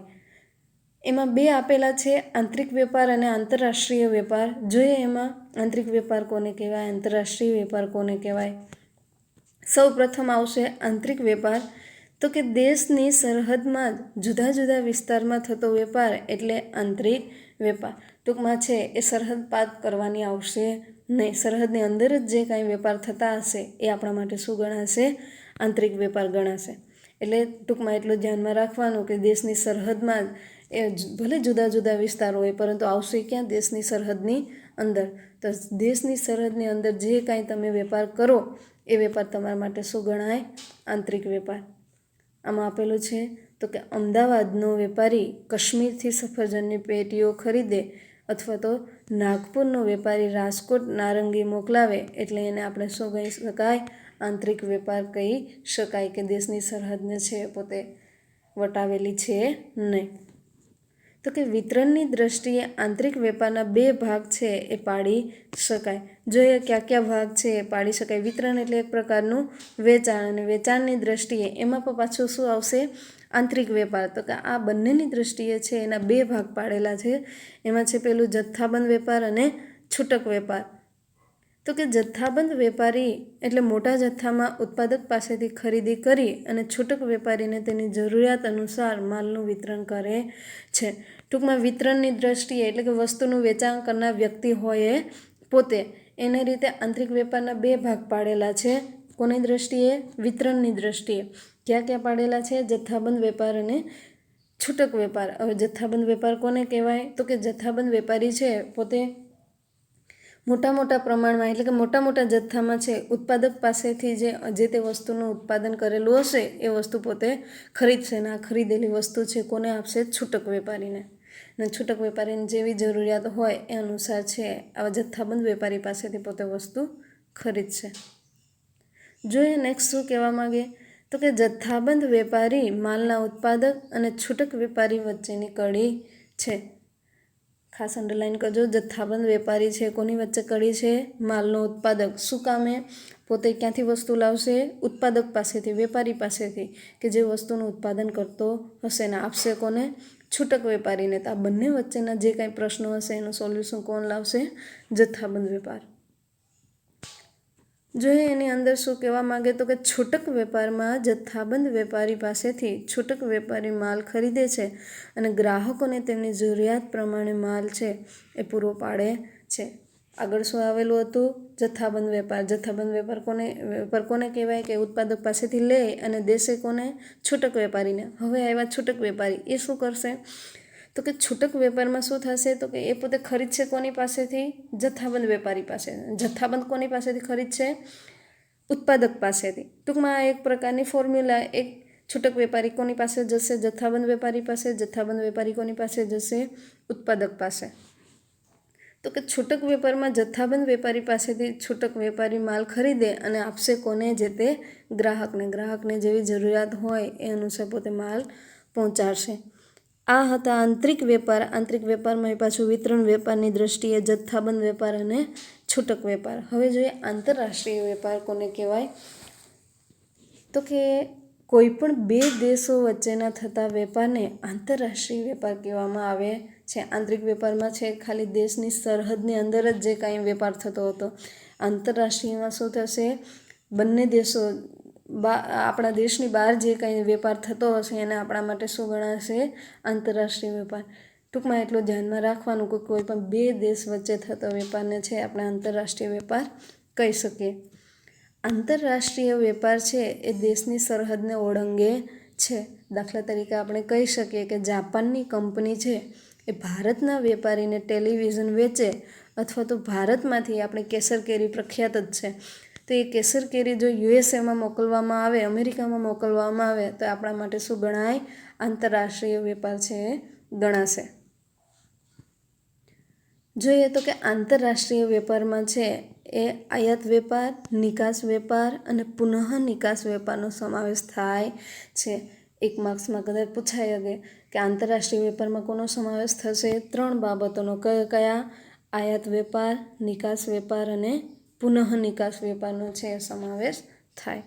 એમાં બે આપેલા છે, આંતરિક વેપાર અને આંતરરાષ્ટ્રીય વેપાર. જોઈએ એમાં આંતરિક વેપાર કોને કહેવાય, આંતરરાષ્ટ્રીય વેપાર કોને કહેવાય. સૌ પ્રથમ આવશે આંતરિક વેપાર. તો કે દેશની સરહદમાં જ જુદા જુદા વિસ્તારમાં થતો વેપાર એટલે આંતરિક વેપાર. ટૂંકમાં છે એ સરહદ પાર કરવાની આવશે નહીં. સરહદની અંદર જ જે કાંઈ વેપાર થતા હશે એ આપણા માટે શું ગણાશે? આંતરિક વેપાર ગણાશે. એટલે ટૂંકમાં એટલું ધ્યાનમાં રાખવાનું કે દેશની સરહદમાં એ ભલે જુદા જુદા વિસ્તારો હોય પરંતુ આવશે ક્યાં? દેશની સરહદની અંદર. તો દેશની સરહદની અંદર જે કાંઈ તમે વેપાર કરો એ વેપાર તમારા માટે શું ગણાય? આંતરિક વેપાર. આમાં આપેલું છે તો કે અમદાવાદનો વેપારી કાશ્મીરથી સફરજનની પેટીઓ ખરીદે અથવા તો નાગપુરનો વેપારી રાજકોટ નારંગી મોકલાવે એટલે એને આપણે શું કહી શકાય? આંતરિક વેપાર કહી શકાય કે દેશની સરહદને છે પોતે વટાવેલી છે નહીં. તો કે વિતરણની દ્રષ્ટિએ આંતરિક વેપારના બે ભાગ છે એ પાડી શકાય. જોઈએ કયા કયા ભાગ છે એ પાડી શકાય. વિતરણ એટલે એક પ્રકારનું વેચાણ, અને વેચાણની દ્રષ્ટિએ એમાં પણ પાછું શું આવશે? આંતરિક વેપાર. તો કે આ બંનેની દ્રષ્ટિએ છે એના બે ભાગ પાડેલા છે. એમાં છે પેલું જથ્થાબંધ વેપાર અને છૂટક વેપાર. તો કે જથ્થાબંધ વેપારી એટલે મોટા જથ્થામાં ઉત્પાદક પાસેથી ખરીદી કરી અને છૂટક વેપારીને તેની જરૂરિયાત અનુસાર માલનું વિતરણ કરે છે. ટૂંકમાં વિતરણની દ્રષ્ટિએ એટલે કે વસ્તુનું વેચાણ કરનાર વ્યક્તિ હોય એ પોતે. એને રીતે આંતરિક વેપારના બે ભાગ પાડેલા છે. કોની દ્રષ્ટિએ? વિતરણની દ્રષ્ટિએ. ક્યાં ક્યાં પાડેલા છે? જથ્થાબંધ વેપાર અને છૂટક વેપાર. હવે જથ્થાબંધ વેપાર કોને કહેવાય? તો કે જથ્થાબંધ વેપારી છે પોતે મોટા પ્રમાણમાં એટલે કે મોટા જથ્થામાં છે ઉત્પાદક પાસેથી જે તે વસ્તુનું ઉત્પાદન કરેલું હશે એ વસ્તુ પોતે ખરીદશે ને આ ખરીદેલી વસ્તુ છે કોને આપશે? છૂટક વેપારીને. અને છૂટક વેપારીને જેવી જરૂરિયાત હોય એ અનુસાર છે આવા જથ્થાબંધ વેપારી પાસેથી પોતે વસ્તુ ખરીદશે. જોઈએ નેક્સ્ટ શું કહેવા માગે? તો કે જથ્થાબંધ વેપારી માલના ઉત્પાદક અને છૂટક વેપારી વચ્ચેની કડી છે. ખાસ અંડરલાઇન કરજો, જથ્થાબંધ વેપારી છે કોની વચ્ચે કડી છે? માલનો ઉત્પાદક. શું કામે? પોતે ક્યાંથી વસ્તુ લાવશે? ઉત્પાદક પાસેથી, વેપારી પાસેથી કે જે વસ્તુનું ઉત્પાદન કરતો હશે ને આપશે કોને? છૂટક વેપારીને. તો આ બંને વચ્ચેના જે કાંઈ પ્રશ્નો હશે એનું સોલ્યુશન કોણ લાવશે? જથ્થાબંધ વેપાર. જોઈએ એની અંદર શું કહેવા માગે? તો કે છૂટક વેપારમાં જથ્થાબંધ વેપારી પાસેથી છૂટક વેપારી માલ ખરીદે છે અને ગ્રાહકોને તેમની જરૂરિયાત પ્રમાણે માલ છે એ પૂરો પાડે છે. આગળ શું આવેલું હતું? જથ્થાબંધ વેપાર. જથ્થાબંધ વેપાર કોને કહેવાય? કે ઉત્પાદક પાસેથી લે અને દેશે કોને? છૂટક વેપારીને. હવે આવ્યા છૂટક વેપારી. એ શું કરશે? તો કે છૂટક વેપારમાં શું થશે? તો કે એ પોતે ખરીદશે કોની પાસેથી? જથ્થાબંધ વેપારી પાસે. જથ્થાબંધ કોની પાસેથી ખરીદશે? ઉત્પાદક પાસેથી. ટૂંકમાં આ એક પ્રકારની ફોર્મ્યુલા. એક છૂટક વેપારી કોની પાસે જશે? જથ્થાબંધ વેપારી પાસે. જથ્થાબંધ વેપારી કોની પાસે જશે? ઉત્પાદક પાસે. તો કે છૂટક વેપારમાં જથ્થાબંધ વેપારી પાસેથી છૂટક વેપારી માલ ખરીદે અને આપશે કોને? જે તે ગ્રાહકને. ગ્રાહકને જેવી જરૂરિયાત હોય એ અનુસાર પોતે માલ પહોંચાડશે. આ હતા આંતરિક વેપાર. આંતરિક વેપારમાં પાછું વિતરણ વેપારની દ્રષ્ટિએ જથ્થાબંધ વેપાર અને છૂટક વેપાર. હવે જોઈએ આંતરરાષ્ટ્રીય વેપાર કોને કહેવાય? તો કે કોઈ પણ બે દેશો વચ્ચેના થતા વેપારને આંતરરાષ્ટ્રીય વેપાર કહેવામાં આવે છે. આંતરિક વેપારમાં છે ખાલી દેશની સરહદની અંદર જ જે કાંઈ વેપાર થતો હતો. આંતરરાષ્ટ્રીયમાં શું થશે? બંને દેશો આપણા દેશની બહાર જે કંઈ વેપાર થતો હશે એને આપણા માટે શું ગણાશે? આંતરરાષ્ટ્રીય વેપાર. ટૂંકમાં એટલું ધ્યાનમાં રાખવાનું કે કોઈ પણ બે દેશ વચ્ચે થતો વેપારને છે આપણે આંતરરાષ્ટ્રીય વેપાર કહી શકીએ. આંતરરાષ્ટ્રીય વેપાર છે એ દેશની સરહદને ઓળંગે છે. દાખલા તરીકે આપણે કહી શકીએ કે જાપાનની કંપની છે એ ભારતના વેપારીને ટેલિવિઝન વેચે અથવા તો ભારતમાંથી આપણે કેસર કેરી પ્રખ્યાત જ છે તો એ કેસર કેરી જો યુએસએમાં મોકલવામાં આવે, અમેરિકામાં મોકલવામાં આવે તો આપણા માટે શું ગણાય? આંતરરાષ્ટ્રીય વેપાર છે એ ગણાશે. જોઈએ તો કે આંતરરાષ્ટ્રીય વેપારમાં છે એ આયાત વેપાર, નિકાસ વેપાર અને પુનઃ નિકાસ વેપારનો સમાવેશ થાય છે. એક માર્ક્સમાં કદાચ પૂછાય શકે કે આંતરરાષ્ટ્રીય વેપારમાં કોનો સમાવેશ થશે? ત્રણ બાબતોનો. કયા? આયાત વેપાર, નિકાસ વેપાર અને પુનઃ નિકાસ વેપારનો છે એ સમાવેશ થાય.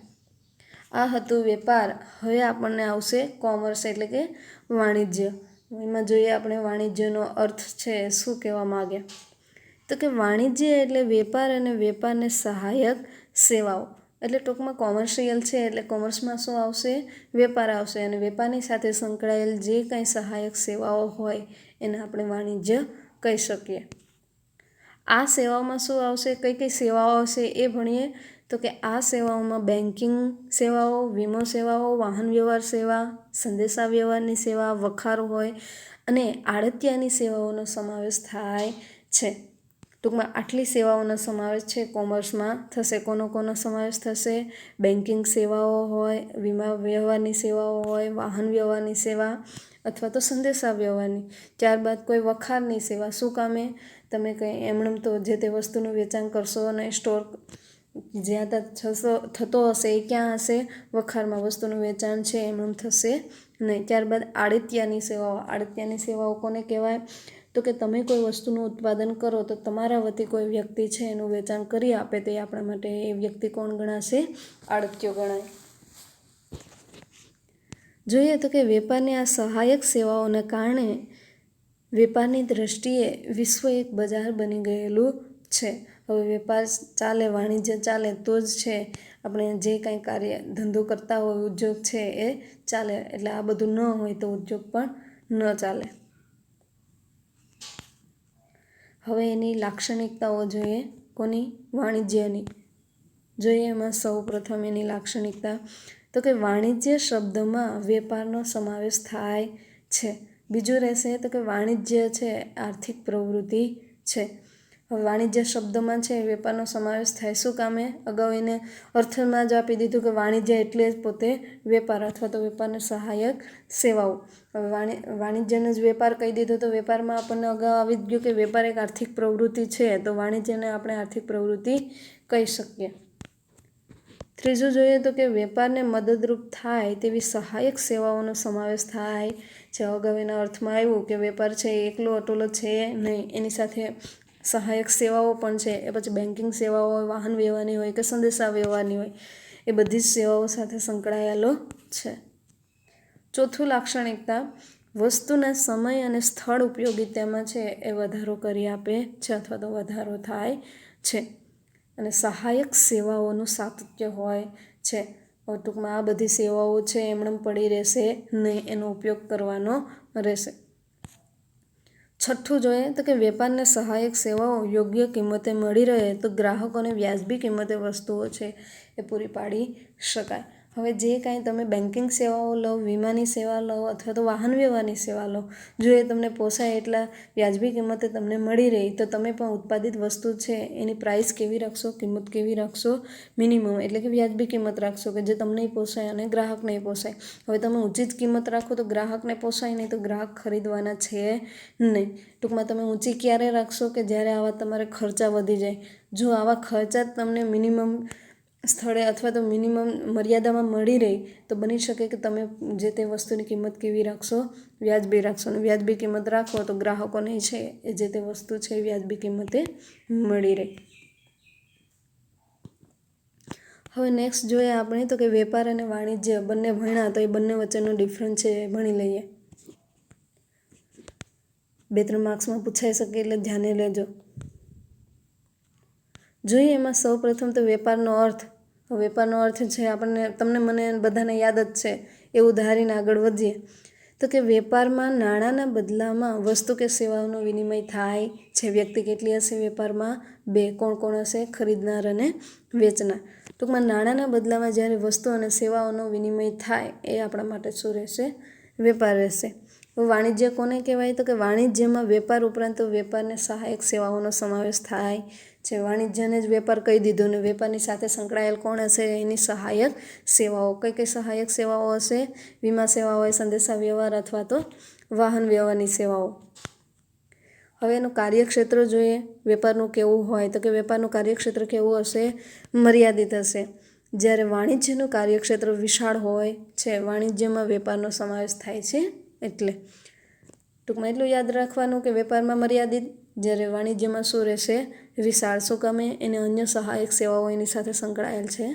આ હતું વેપાર. હવે આપણને આવશે કોમર્સ એટલે કે વાણિજ્ય. એમાં જોઈએ આપણે વાણિજ્યનો અર્થ છે શું કહેવા માગે? તો કે વાણિજ્ય એટલે વેપાર અને વેપારને સહાયક સેવાઓ. એટલે ટૂંકમાં કોમર્શિયલ છે એટલે કોમર્સમાં શું આવશે? વેપાર આવશે અને વેપારની સાથે સંકળાયેલ જે કંઈ સહાયક સેવાઓ હોય એને આપણે વાણિજ્ય કહી શકીએ. આ સેવાઓમાં શું આવશે? કઈ કઈ સેવાઓ આવશે એ ભણીએ. તો કે આ સેવાઓમાં બેન્કિંગ સેવાઓ, વીમો સેવાઓ, વાહન વ્યવહાર સેવા, સંદેશા વ્યવહારની સેવા, વખાર હોય અને આડતિયાની સેવાઓનો સમાવેશ થાય છે. ટૂંકમાં આટલી સેવાઓનો સમાવેશ છે કોમર્સમાં થશે. કોનો સમાવેશ થશે? બેન્કિંગ સેવાઓ હોય, વીમા વ્યવહારની સેવાઓ હોય, વાહન વ્યવહારની સેવા અથવા તો સંદેશા વ્યવહારની. ત્યારબાદ કોઈ વખારની સેવા. શું કામે? તમે કંઈ એમણે તો જે તે વસ્તુનું વેચાણ કરશો અને સ્ટોર જ્યાં ત્યાં થતો હશે એ ક્યાં હશે? વખારમાં. વસ્તુનું વેચાણ છે એમણે થશે નહીં. ત્યારબાદ આડતિયાની સેવાઓ. આડતિયાની સેવાઓ કોને કહેવાય? તો કે તમે કોઈ વસ્તુનું ઉત્પાદન કરો તો તમારા વતી કોઈ વ્યક્તિ છે એનું વેચાણ કરી આપે તો એ આપણા માટે એ વ્યક્તિ કોણ ગણાશે? આડતિયો ગણાય. જોઈએ તો કે વેપારની આ સહાયક સેવાઓને કારણે વેપારની દ્રષ્ટિએ વિશ્વ એક બજાર બની ગયેલું છે. હવે વેપાર ચાલે, વાણિજ્ય ચાલે તો જ છે આપણે જે કાંઈ કાર્ય ધંધો કરતા હોય, ઉદ્યોગ છે એ ચાલે. એટલે આ બધું ન હોય તો ઉદ્યોગ પણ ન ચાલે. હવે એની લાક્ષણિકતાઓ જોઈએ. કોની? વાણિજ્યની. જોઈએ એમાં સૌ પ્રથમ એની લાક્ષણિકતા તો કે વાણિજ્ય શબ્દમાં વેપારનો સમાવેશ થાય છે. બીજું રહેશે તો કે વાણિજ્ય છે આર્થિક પ્રવૃત્તિ છે. હવે વાણિજ્ય શબ્દમાં છે વેપારનો સમાવેશ થાય. શું કામે? અગાઉ એને અર્થમાં જ આપી દીધું કે વાણિજ્ય એટલે જ પોતે વેપાર અથવા તો વેપારને સહાયક સેવાઓ. હવે વાણિજ્યને જ વેપાર કહી દીધો તો વેપારમાં આપણને અગાઉ આવી જ ગયું કે વેપાર એક આર્થિક પ્રવૃત્તિ છે, તો વાણિજ્યને આપણે આર્થિક પ્રવૃત્તિ કહી શકીએ. ત્રીજું જોઈએ તો કે વેપારને મદદરૂપ થાય તેવી સહાયક સેવાઓનો સમાવેશ થાય છે. અગાઉ એના અર્થમાં આવ્યું કે વેપાર છે એકલો અટોલો છે નહીં, એની સાથે સહાયક સેવાઓ પણ છે. એ પછી બેન્કિંગ સેવાઓ હોય, વાહન વ્યવહારની હોય કે સંદેશા વ્યવહારની હોય, એ બધી જ સેવાઓ સાથે સંકળાયેલો છે. ચોથું લાક્ષણિકતા વસ્તુના સમય અને સ્થળ ઉપયોગિતામાં છે એ વધારો કરી આપે છે અથવા તો વધારો થાય છે. અને સહાયક સેવાઓનું સાતત્ય હોય છે. ટૂંકમાં આ બધી સેવાઓ છે એમણે પડી રહેશે નહીં, એનો ઉપયોગ કરવાનો રહેશે. છઠ્ઠું જોઈએ તો કે વેપારને સહાયક સેવાઓ યોગ્ય કિંમતે મળી રહે તો ગ્રાહકોને વ્યાજબી કિંમતે વસ્તુઓ છે એ પૂરી પાડી શકાય. હવે જે કાંઈ તમે બેન્કિંગ સેવાઓ લો, વીમાની સેવા લો અથવા તો વાહન વ્યવહારની સેવા લો, જો એ તમને પોસાય એટલા વ્યાજબી કિંમતે તમને મળી રહી તો તમે પણ ઉત્પાદિત વસ્તુ છે એની પ્રાઇસ કેવી રાખશો, કિંમત કેવી રાખશો? મિનિમમ એટલે કે વ્યાજબી કિંમત રાખશો કે જે તમને પોસાય અને ગ્રાહકને પોસાય. હવે તમે ઊંચી જ કિંમત રાખો તો ગ્રાહકને પોસાય નહીં, તો ગ્રાહક ખરીદવાના છે નહીં. ટૂંકમાં તમે ઊંચી ક્યારે રાખશો? કે જ્યારે આવા તમારે ખર્ચા વધી જાય. જો આવા ખર્ચા તમને મિનિમમ સ્થળે અથવા તો મિનિમમ મર્યાદામાં મળી રહી તો બની શકે કે તમે જે તે વસ્તુની કિંમત કેવી રાખશો? વ્યાજબી રાખશો. અને વ્યાજબી કિંમત રાખો તો ગ્રાહકોને છે એ જે તે વસ્તુ છે એ વ્યાજબી કિંમતે મળી રહે. હવે નેક્સ્ટ જોઈએ આપણે તો કે વેપાર અને વાણિજ્ય બંને ભણ્યા તો એ બંને વચ્ચેનો ડિફરન્સ છે એ ભણી લઈએ. 2-3 માર્ક્સમાં પૂછાઈ શકે એટલે ધ્યાને લેજો. જોઈએ એમાં સૌ પ્રથમ તો વેપારનો અર્થ. વેપારનો અર્થ છે આપણને, તમને, મને બધાને યાદ જ છે એવું ધારીને આગળ વધીએ તો કે વેપારમાં નાણાંના બદલામાં વસ્તુ કે સેવાઓનો વિનિમય થાય છે. વ્યક્તિ કેટલી હશે વેપારમાં? 2. કોણ કોણ હશે? ખરીદનાર અને વેચનાર. ટૂંકમાં નાણાંના બદલામાં જ્યારે વસ્તુ અને સેવાઓનો વિનિમય થાય એ આપણા માટે શું રહેશે? વેપાર રહેશે. વાણિજ્ય કોને કહેવાય? તો કે વાણિજ્યમાં વેપાર ઉપરાંત વેપારને સહાયક સેવાઓનો સમાવેશ થાય છે. વાણિજ્યને જ વેપાર કહી દીધો ને વેપારની સાથે સંકળાયેલ કોણ હશે? એની સહાયક સેવાઓ. કઈ કઈ સહાયક સેવાઓ હશે? વીમા સેવા હોય, સંદેશા વ્યવહાર અથવા તો વાહન વ્યવહારની સેવાઓ. હવે એનું કાર્યક્ષેત્ર જોઈએ વેપારનું કેવું હોય તો કે વેપારનું કાર્યક્ષેત્ર કેવું હશે? મર્યાદિત હશે. જ્યારે વાણિજ્યનું કાર્યક્ષેત્ર વિશાળ હોય છે. વાણિજ્યમાં વેપારનો સમાવેશ થાય છે એટલે ટૂંકમાં એટલું યાદ રાખવાનું કે વેપારમાં મર્યાદિત, જ્યારે વાણિજ્યમાં શું રહેશે? વિશાળ. શું કામે? એને અન્ય સહાયક સેવાઓ એની સાથે સંકળાયેલ છે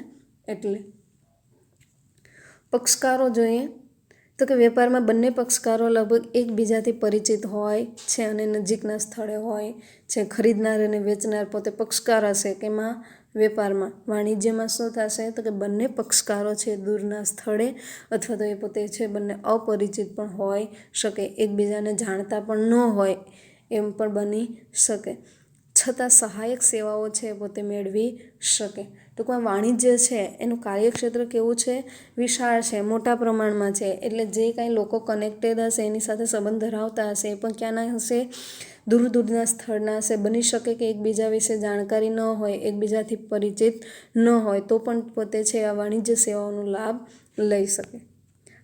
એટલે. પક્ષકારો જોઈએ તો કે વેપારમાં બંને પક્ષકારો લગભગ એકબીજાથી પરિચિત હોય છે અને નજીકના સ્થળે હોય છે. ખરીદનાર અને વેચનાર પોતે પક્ષકાર હશે કેમાં? વેપારમાં. વાણિજ્યમાં શું થશે તો કે બંને પક્ષકારો છે દૂરના સ્થળે અથવા તો એ પોતે છે બંને અપરિચિત પણ હોય શકે, એકબીજાને જાણતા પણ ન હોય એમ પણ બની શકે, છતાં સહાયક સેવાઓ છે પોતે મેળવી શકે. ટૂંકમાં વાણિજ્ય છે એનું કાર્યક્ષેત્ર કેવું છે? વિશાળ છે, મોટા પ્રમાણમાં છે. એટલે જે કાંઈ લોકો કનેક્ટેડ હશે, એની સાથે સંબંધ ધરાવતા હશે, એ પણ ક્યાંના હશે? દૂર દૂરના સ્થળના હશે. બની શકે કે એકબીજા વિશે જાણકારી ન હોય, એકબીજાથી પરિચિત ન હોય, તો પણ પોતે છે આ વાણિજ્ય સેવાઓનો લાભ લઈ શકે.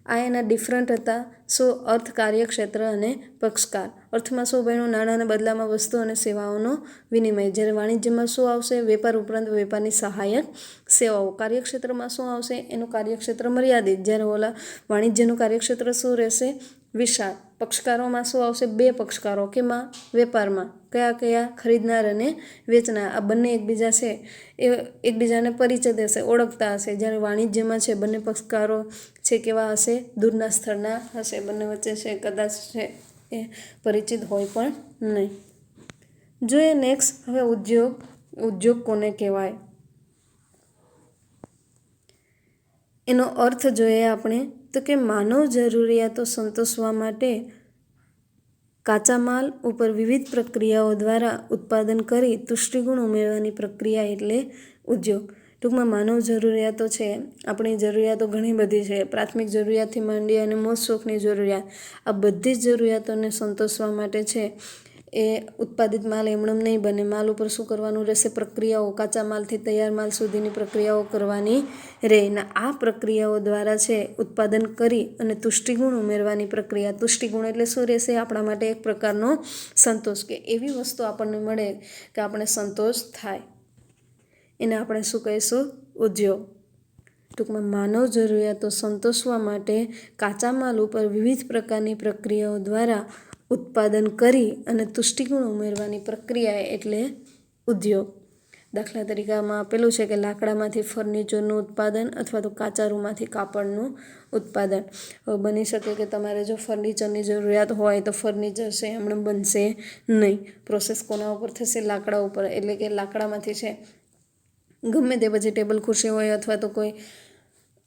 આ એના ડિફરન્ટ હતા. શું? અર્થ, કાર્યક્ષેત્ર અને પક્ષકાર. અર્થમાં શું ભણ્યું? નાણાંના બદલામાં વસ્તુ અને સેવાઓનો વિનિમય. જ્યારે વાણિજ્યમાં શું આવશે? વેપાર ઉપરાંત વેપારની સહાયક સેવાઓ. કાર્યક્ષેત્રમાં શું આવશે? એનું કાર્યક્ષેત્ર મર્યાદિત. જ્યારે ઓલા વાણિજ્યનું કાર્યક્ષેત્ર શું રહેશે? વિશાળ. પક્ષકારોમાં શું આવશે? 2 પક્ષકારો કેમાં? વેપારમાં. કયા કયા? ખરીદનાર અને વેચનાર. આ બંને એકબીજા છે એ એકબીજાને પરિચિત હશે, ઓળખતા હશે. જ્યારે વાણિજ્યમાં છે બંને પક્ષકારો છે કેવા હશે? દૂરના સ્થળના હશે. બંને વચ્ચે છે કદાચ છે એ પરિચિત હોય પણ નહીં. જોઈએ નેક્સ્ટ હવે ઉદ્યોગ. ઉદ્યોગ કોને કહેવાય? એનો અર્થ જોઈએ આપણે તો કે માનવ જરૂરિયાતો સંતોષવા માટે કાચા માલ ઉપર વિવિધ પ્રક્રિયાઓ દ્વારા ઉત્પાદન કરી તુષ્ટિગુણ ઉમેરવાની પ્રક્રિયા એટલે ઉદ્યોગ. ટૂંકમાં માનવ જરૂરિયાતો છે, આપણી જરૂરિયાતો ઘણી બધી છે, પ્રાથમિક જરૂરિયાતથી માંડી અને મોજ શોખની જરૂરિયાત, આ બધી જ જરૂરિયાતોને સંતોષવા માટે છે એ ઉત્પાદિત માલ એમનેમ નહીં બને. માલ ઉપર શું કરવાનું રહેશે? પ્રક્રિયાઓ, કાચા માલથી તૈયાર માલ સુધીની પ્રક્રિયાઓ કરવાની રહે. ને આ પ્રક્રિયાઓ દ્વારા છે ઉત્પાદન કરી અને તુષ્ટિગુણ ઉમેરવાની પ્રક્રિયા. તુષ્ટિગુણ એટલે શું રહેશે? આપણા માટે એક પ્રકારનો સંતોષ, કે એવી વસ્તુ આપણને મળે કે આપણે સંતોષ થાય, એને આપણે શું કહીશું? ઉદ્યોગ. ટૂંકમાં માનવ જરૂરિયાતો સંતોષવા માટે કાચા માલ ઉપર વિવિધ પ્રકારની પ્રક્રિયાઓ દ્વારા ઉત્પાદન કરી અને તુષ્ટિગુણ ઉમેરવાની પ્રક્રિયા એટલે ઉદ્યોગ. દાખલા તરીકે આમાં આપેલું છે કે લાકડામાંથી ફર્નિચરનું ઉત્પાદન અથવા તો કાચા રૂમાંથી કાપડનું ઉત્પાદન. હવે બની શકે કે તમારે જો ફર્નિચરની જરૂરિયાત હોય તો ફર્નિચર છે એમણે બનશે નહીં. પ્રોસેસ કોના ઉપર થશે? લાકડા ઉપર. એટલે કે લાકડામાંથી છે ગમે તે પછી ટેબલ ખુરશી હોય અથવા તો કોઈ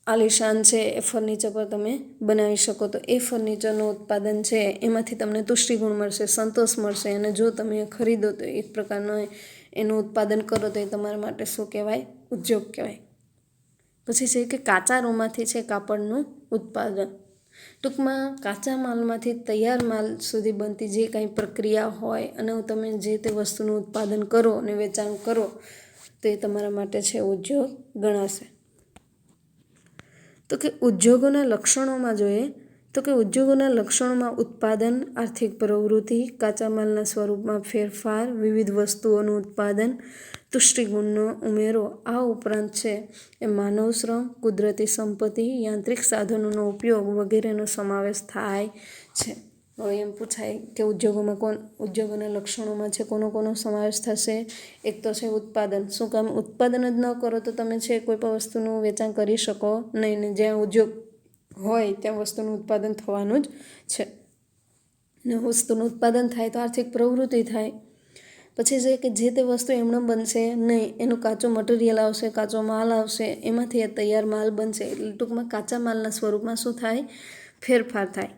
આલિશાન છે એ ફર્નિચર પર તમે બનાવી શકો. તો એ ફર્નિચરનું ઉત્પાદન છે એમાંથી તમને તુષ્ટિગુણ મળશે, સંતોષ મળશે, અને જો તમે ખરીદો તો એક પ્રકારનો એનું ઉત્પાદન કરો તો એ તમારા માટે શું કહેવાય? ઉદ્યોગ કહેવાય. પછી છે કે કાચા રૂમાંથી છે કાપડનું ઉત્પાદન. ટૂંકમાં કાચા માલમાંથી તૈયાર માલ સુધી બનતી જે કાંઈ પ્રક્રિયા હોય અને તમે જે તે વસ્તુનું ઉત્પાદન કરો અને વેચાણ કરો તો એ તમારા માટે છે ઉદ્યોગ ગણાશે. તો કે ઉદ્યોગોના લક્ષણોમાં જોઈએ તો કે ઉદ્યોગોના લક્ષણોમાં ઉત્પાદન, આર્થિક પ્રવૃત્તિ, કાચા માલના સ્વરૂપમાં ફેરફાર, વિવિધ વસ્તુઓનું ઉત્પાદન, તુષ્ટિગુણનો ઉમેરો, આ ઉપરાંત છે એ માનવ શ્રમ, કુદરતી સંપત્તિ, યાંત્રિક સાધનોનો ઉપયોગ વગેરેનો સમાવેશ થાય છે. હવે એમ પૂછાય કે ઉદ્યોગોના લક્ષણોમાં છે કોનો સમાવેશ થશે? એક તો છે ઉત્પાદન. શું કામ? ઉત્પાદન જ ન કરો તો તમે છે કોઈ પણ વસ્તુનું વેચાણ કરી શકો નહીં. ને જ્યાં ઉદ્યોગ હોય ત્યાં વસ્તુનું ઉત્પાદન થવાનું જ છે. ને વસ્તુનું ઉત્પાદન થાય તો આર્થિક પ્રવૃત્તિ થાય. પછી છે કે જે તે વસ્તુ એમણે બનશે નહીં, એનું કાચો મટીરિયલ આવશે, કાચો માલ આવશે, એમાંથી એ તૈયાર માલ બનશે. એટલે ટૂંકમાં કાચા માલના સ્વરૂપમાં શું થાય? ફેરફાર થાય.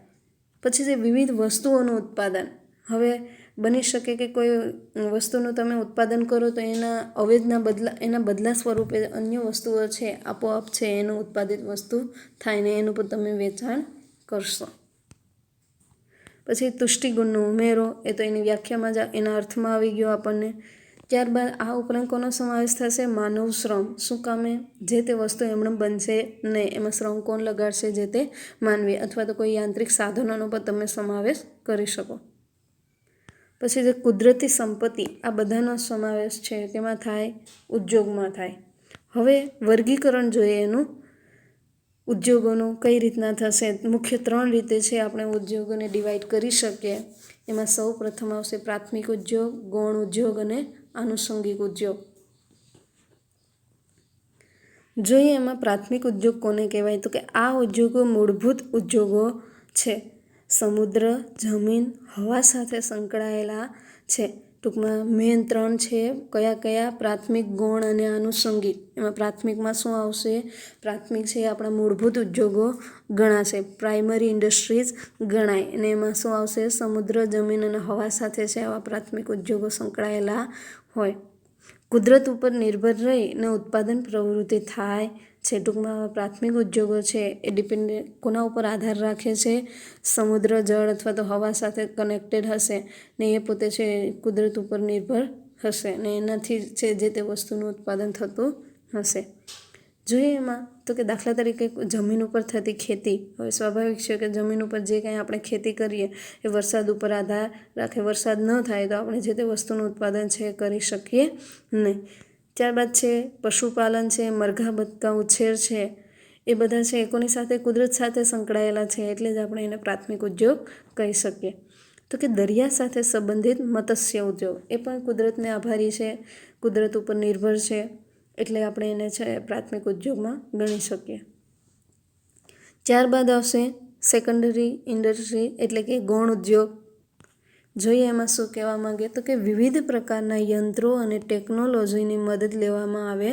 પછી જે વિવિધ વસ્તુઓનું ઉત્પાદન. હવે બની શકે કે કોઈ વસ્તુનું તમે ઉત્પાદન કરો તો એના બદલા સ્વરૂપે અન્ય વસ્તુઓ છે આપોઆપ છે એનું ઉત્પાદિત વસ્તુ થાય ને એનું પણ તમે વેચાણ કરશો. પછી તુષ્ટિગુણનો ઉમેરો, એ તો એની વ્યાખ્યામાં જ એના અર્થમાં આવી ગયો આપણને. ત્યારબાદ આ ઉપરાંત કોનો સમાવેશ થશે? માનવ શ્રમ. શું કામે? જે તે વસ્તુ એમણે બનશે નહીં, એમાં શ્રમ કોણ લગાડશે? જે તે માનવી. અથવા તો કોઈ યાંત્રિક સાધનોનો પણ તમે સમાવેશ કરી શકો. પછી જે કુદરતી સંપત્તિ, આ બધાનો સમાવેશ છે તેમાં થાય? ઉદ્યોગમાં થાય. હવે વર્ગીકરણ જોઈએ એનું ઉદ્યોગોનું કઈ રીતના થશે. મુખ્ય 3 રીતે છે આપણે ઉદ્યોગોને ડિવાઈડ કરી શકીએ. એમાં સૌ પ્રથમ આવશે પ્રાથમિક ઉદ્યોગ, ગૌણ ઉદ્યોગ અને આનુષંગિક ઉદ્યોગ. જોઈએ એમાં પ્રાથમિક ઉદ્યોગ કોને કહેવાય તો કે આ ઉદ્યોગો મૂળભૂત ઉદ્યોગો છે. સમુદ્ર, જમીન, હવા સાથે સંકળાયેલા છે. ટૂંકમાં મેન 3 છે. કયા? પ્રાથમિક, ગૌણ અને આનુષંગિક. એમાં પ્રાથમિકમાં શું આવશે? પ્રાથમિક છે આપણા મૂળભૂત ઉદ્યોગો ગણાશે, પ્રાઇમરી ઇન્ડસ્ટ્રીઝ ગણાય. અને એમાં શું આવશે? સમુદ્ર, જમીન અને હવા સાથે છે આવા પ્રાથમિક ઉદ્યોગો સંકળાયેલા હોય. કુદરત ઉપર નિર્ભર રહીને ઉત્પાદન પ્રવૃત્તિ થાય છે. ટૂંકમાં પ્રાથમિક ઉદ્યોગો છે એ કોના ઉપર આધાર રાખે છે? સમુદ્ર, જળ અથવા તો હવા સાથે કનેક્ટેડ હશે ને એ પોતે છે કુદરત ઉપર નિર્ભર હશે ને એનાથી છે જે તે વસ્તુનું ઉત્પાદન થતું હશે. જોઈએ એમાં તો કે દાખલા તરીકે જમીન ઉપર થતી ખેતી. હવે સ્વાભાવિક છે કે જમીન ઉપર જે કાંઈ આપણે ખેતી કરીએ એ વરસાદ ઉપર આધાર રાખે. વરસાદ ન થાય તો આપણે જે તે વસ્તુનું ઉત્પાદન છે એ કરી શકીએ નહીં. ત્યારબાદ છે પશુપાલન છે, મરઘા બતકા ઉછેર છે, એ બધા છે કોની સાથે? કુદરત સાથે સંકળાયેલા છે. એટલે જ આપણે એને પ્રાથમિક ઉદ્યોગ કહી શકીએ. તો કે દરિયા સાથે સંબંધિત મત્સ્ય ઉદ્યોગ, એ પણ કુદરતને આભારી છે, કુદરત ઉપર નિર્ભર છે, એટલે આપણે એને છે પ્રાથમિક ઉદ્યોગમાં ગણી શકીએ. ત્યારબાદ આવશે સેકન્ડરી ઇન્ડસ્ટ્રી એટલે કે ગૌણ ઉદ્યોગ. જોઈએ એમાં શું કહેવા માંગે તો કે વિવિધ પ્રકારના યંત્રો અને ટેકનોલોજીની મદદ લેવામાં આવે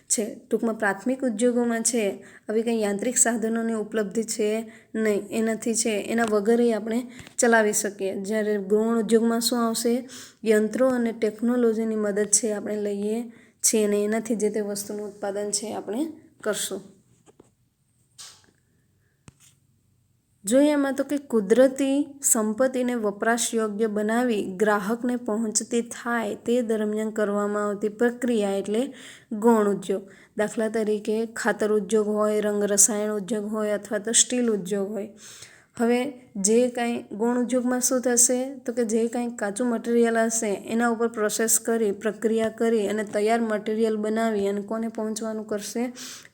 છે. ટૂંકમાં પ્રાથમિક ઉદ્યોગોમાં છે આવી કંઈ યાંત્રિક સાધનોની ઉપલબ્ધિ છે નહીં, એનાથી છે એના વગરે આપણે ચલાવી શકીએ. જ્યારે ગૌણ ઉદ્યોગમાં શું આવશે, યંત્રો અને ટેકનોલોજીની મદદ છે આપણે લઈએ છીએ અને એનાથી જે તે વસ્તુનું ઉત્પાદન છે આપણે કરશું. જોઈએ એમાં તો કે કુદરતી સંપત્તિને વપરાશ યોગ્ય બનાવી ગ્રાહકને પહોંચતી થાય તે દરમિયાન કરવામાં આવતી પ્રક્રિયા એટલે ગૌણ ઉદ્યોગ. દાખલા તરીકે ખાતર ઉદ્યોગ હોય, રંગ રસાયણ ઉદ્યોગ હોય અથવા તો સ્ટીલ ઉદ્યોગ હોય. હવે જે કાંઈ ગૌણ ઉદ્યોગમાં શું થશે તો કે જે કાંઈ કાચું મટીરિયલ હશે એના ઉપર પ્રોસેસ કરી, પ્રક્રિયા કરી અને તૈયાર મટીરિયલ બનાવી અને કોને પહોંચવાનું કરશે,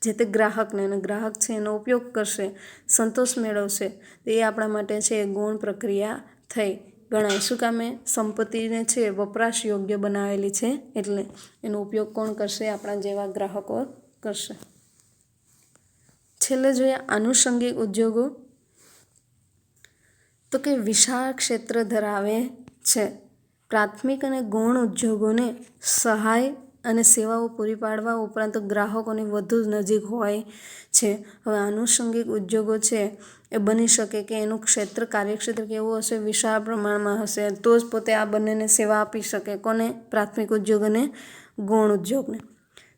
જે તે ગ્રાહકને, અને ગ્રાહક છે એનો ઉપયોગ કરશે, સંતોષ મેળવશે. તો એ આપણા માટે છે ગૌણ પ્રક્રિયા થઈ ગણાય. શું કામે? સંપત્તિને છે વપરાશ યોગ્ય બનાવેલી છે એટલે એનો ઉપયોગ કોણ કરશે, આપણા જેવા ગ્રાહકો કરશે. છેલ્લે જોઈએ આનુષંગિક ઉદ્યોગો, તો કે વિશાળ ક્ષેત્ર ધરાવે છે. પ્રાથમિક અને ગૌણ ઉદ્યોગોને સહાય અને સેવાઓ પૂરી પાડવા ઉપરાંત ગ્રાહકોની વધુ નજીક હોય છે. હવે આનુષંગિક ઉદ્યોગો છે એ બની શકે કે એનું ક્ષેત્ર, કાર્યક્ષેત્ર કેવું હશે, વિશાળ પ્રમાણમાં હશે, તો જ પોતે આ બંનેને સેવા આપી શકે. કોને? પ્રાથમિક ઉદ્યોગ અને ગૌણ ઉદ્યોગને.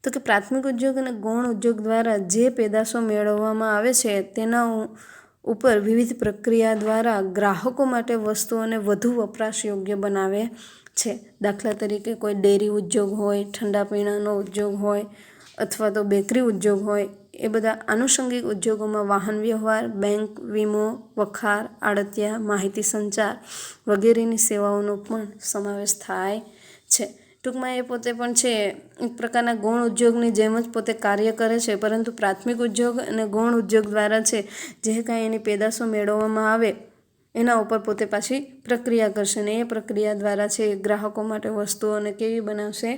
તો કે પ્રાથમિક ઉદ્યોગ અને ગૌણ ઉદ્યોગ દ્વારા જે પેદાશો મેળવવામાં આવે છે તેના ઉપર વિવિધ પ્રક્રિયા દ્વારા ગ્રાહકો માટે વસ્તુઓને વધુ વપરાશ યોગ્ય બનાવે છે. દાખલા તરીકે કોઈ ડેરી ઉદ્યોગ હોય, ઠંડા પીણાનો ઉદ્યોગ હોય અથવા તો બેકરી ઉદ્યોગ હોય. એ બધા આનુષંગિક ઉદ્યોગોમાં વાહન વ્યવહાર, બેંક, વીમો, વખાર, આડતિયા, માહિતી સંચાર વગેરેની સેવાઓનો પણ સમાવેશ થાય છે. ટૂંકમાં એ પોતે પણ છે એક પ્રકારના ગૌણ ઉદ્યોગની જેમ જ પોતે કાર્ય કરે છે, પરંતુ પ્રાથમિક ઉદ્યોગ અને ગૌણ ઉદ્યોગ દ્વારા છે જે કાંઈ એની પેદાશો મેળવવામાં આવે એના ઉપર પોતે પાછી પ્રક્રિયા કરશે અને એ પ્રક્રિયા દ્વારા છે ગ્રાહકો માટે વસ્તુઓને કેવી બનાવશે,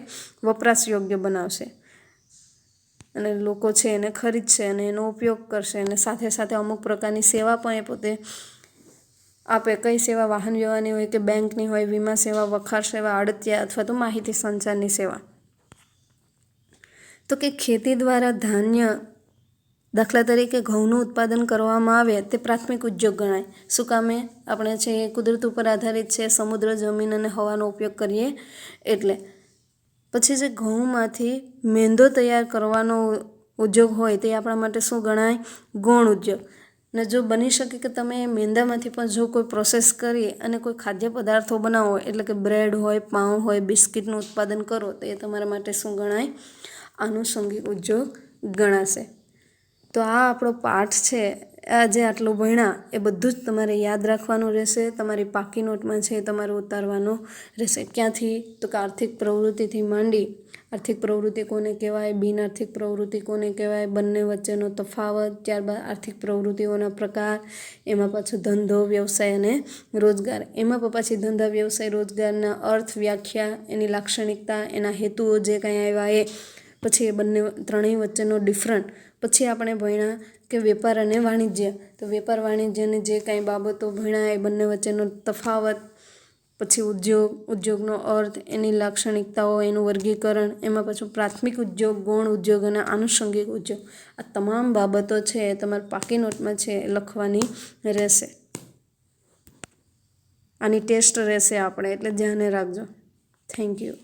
વપરાશ યોગ્ય બનાવશે અને લોકો છે એને ખરીદશે અને એનો ઉપયોગ કરશે અને સાથે સાથે અમુક પ્રકારની સેવા પણ એ પોતે આપે. કઈ સેવા? વાહન વ્યવહારની હોય કે બેંકની હોય, વીમા સેવા, વખાર સેવા, આડતિયા અથવા તો માહિતી સંચારની સેવા. તો કે ખેતી દ્વારા ધાન્ય, દાખલા તરીકે ઘઉંનું ઉત્પાદન કરવામાં આવે તે પ્રાથમિક ઉદ્યોગ ગણાય. શું કામે? આપણે છે એ કુદરત ઉપર આધારિત છે, સમુદ્ર, જમીન અને હવાનો ઉપયોગ કરીએ એટલે. પછી જે ઘઉંમાંથી મેંદો તૈયાર કરવાનો ઉદ્યોગ હોય તે આપણા માટે શું ગણાય? ગૌણ ઉદ્યોગ. ને જો બની શકે કે તમે મેંદામાંથી પણ જો કોઈ પ્રોસેસ કરી અને કોઈ ખાદ્ય પદાર્થો બનાવો, એટલે કે બ્રેડ હોય, પાઉં હોય, બિસ્કિટનું ઉત્પાદન કરો, તો એ તમારા માટે શું ગણાય? આનુષંગિક ઉદ્યોગ ગણાશે. તો આ આપણો પાઠ છે. આજે આટલું ભણ્યા એ બધું જ તમારે યાદ રાખવાનું રહેશે. તમારી પાકી નોટમાં છે તમારે ઉતારવાનું રહેશે. ક્યાંથી? તો કે આર્થિક પ્રવૃત્તિથી માંડી, આર્થિક પ્રવૃત્તિ કોને કહેવાય, બિન આર્થિક પ્રવૃત્તિ કોને કહેવાય, બંને વચ્ચેનો તફાવત, ત્યારબાદ આર્થિક પ્રવૃત્તિઓના પ્રકાર, એમાં પાછો ધંધો, વ્યવસાય અને રોજગાર, એમાં પણ પાછી ધંધા, વ્યવસાય, રોજગારના અર્થ, વ્યાખ્યા, એની લાક્ષણિકતા, એના હેતુઓ જે કાંઈ આવ્યા એ, પછી એ બંને ત્રણેય વચ્ચેનો ડિફરન્ટ. પછી આપણે ભણ્યા કે વેપાર અને વાણિજ્ય, તો વેપાર વાણિજ્યની જે કાંઈ બાબતો ભણ્યા એ બંને વચ્ચેનો તફાવત, પછી ઉદ્યોગનો અર્થ, એની લાક્ષણિકતાઓ, એનું વર્ગીકરણ, એમાં પાછું પ્રાથમિક ઉદ્યોગ, ગૌણ ઉદ્યોગ અને આનુષંગિક ઉદ્યોગ. આ તમામ બાબતો છે એ તમારે પાકી નોટમાં છે લખવાની રહેશે. આની ટેસ્ટ રહેશે આપણે, એટલે ધ્યાને રાખજો. Thank you.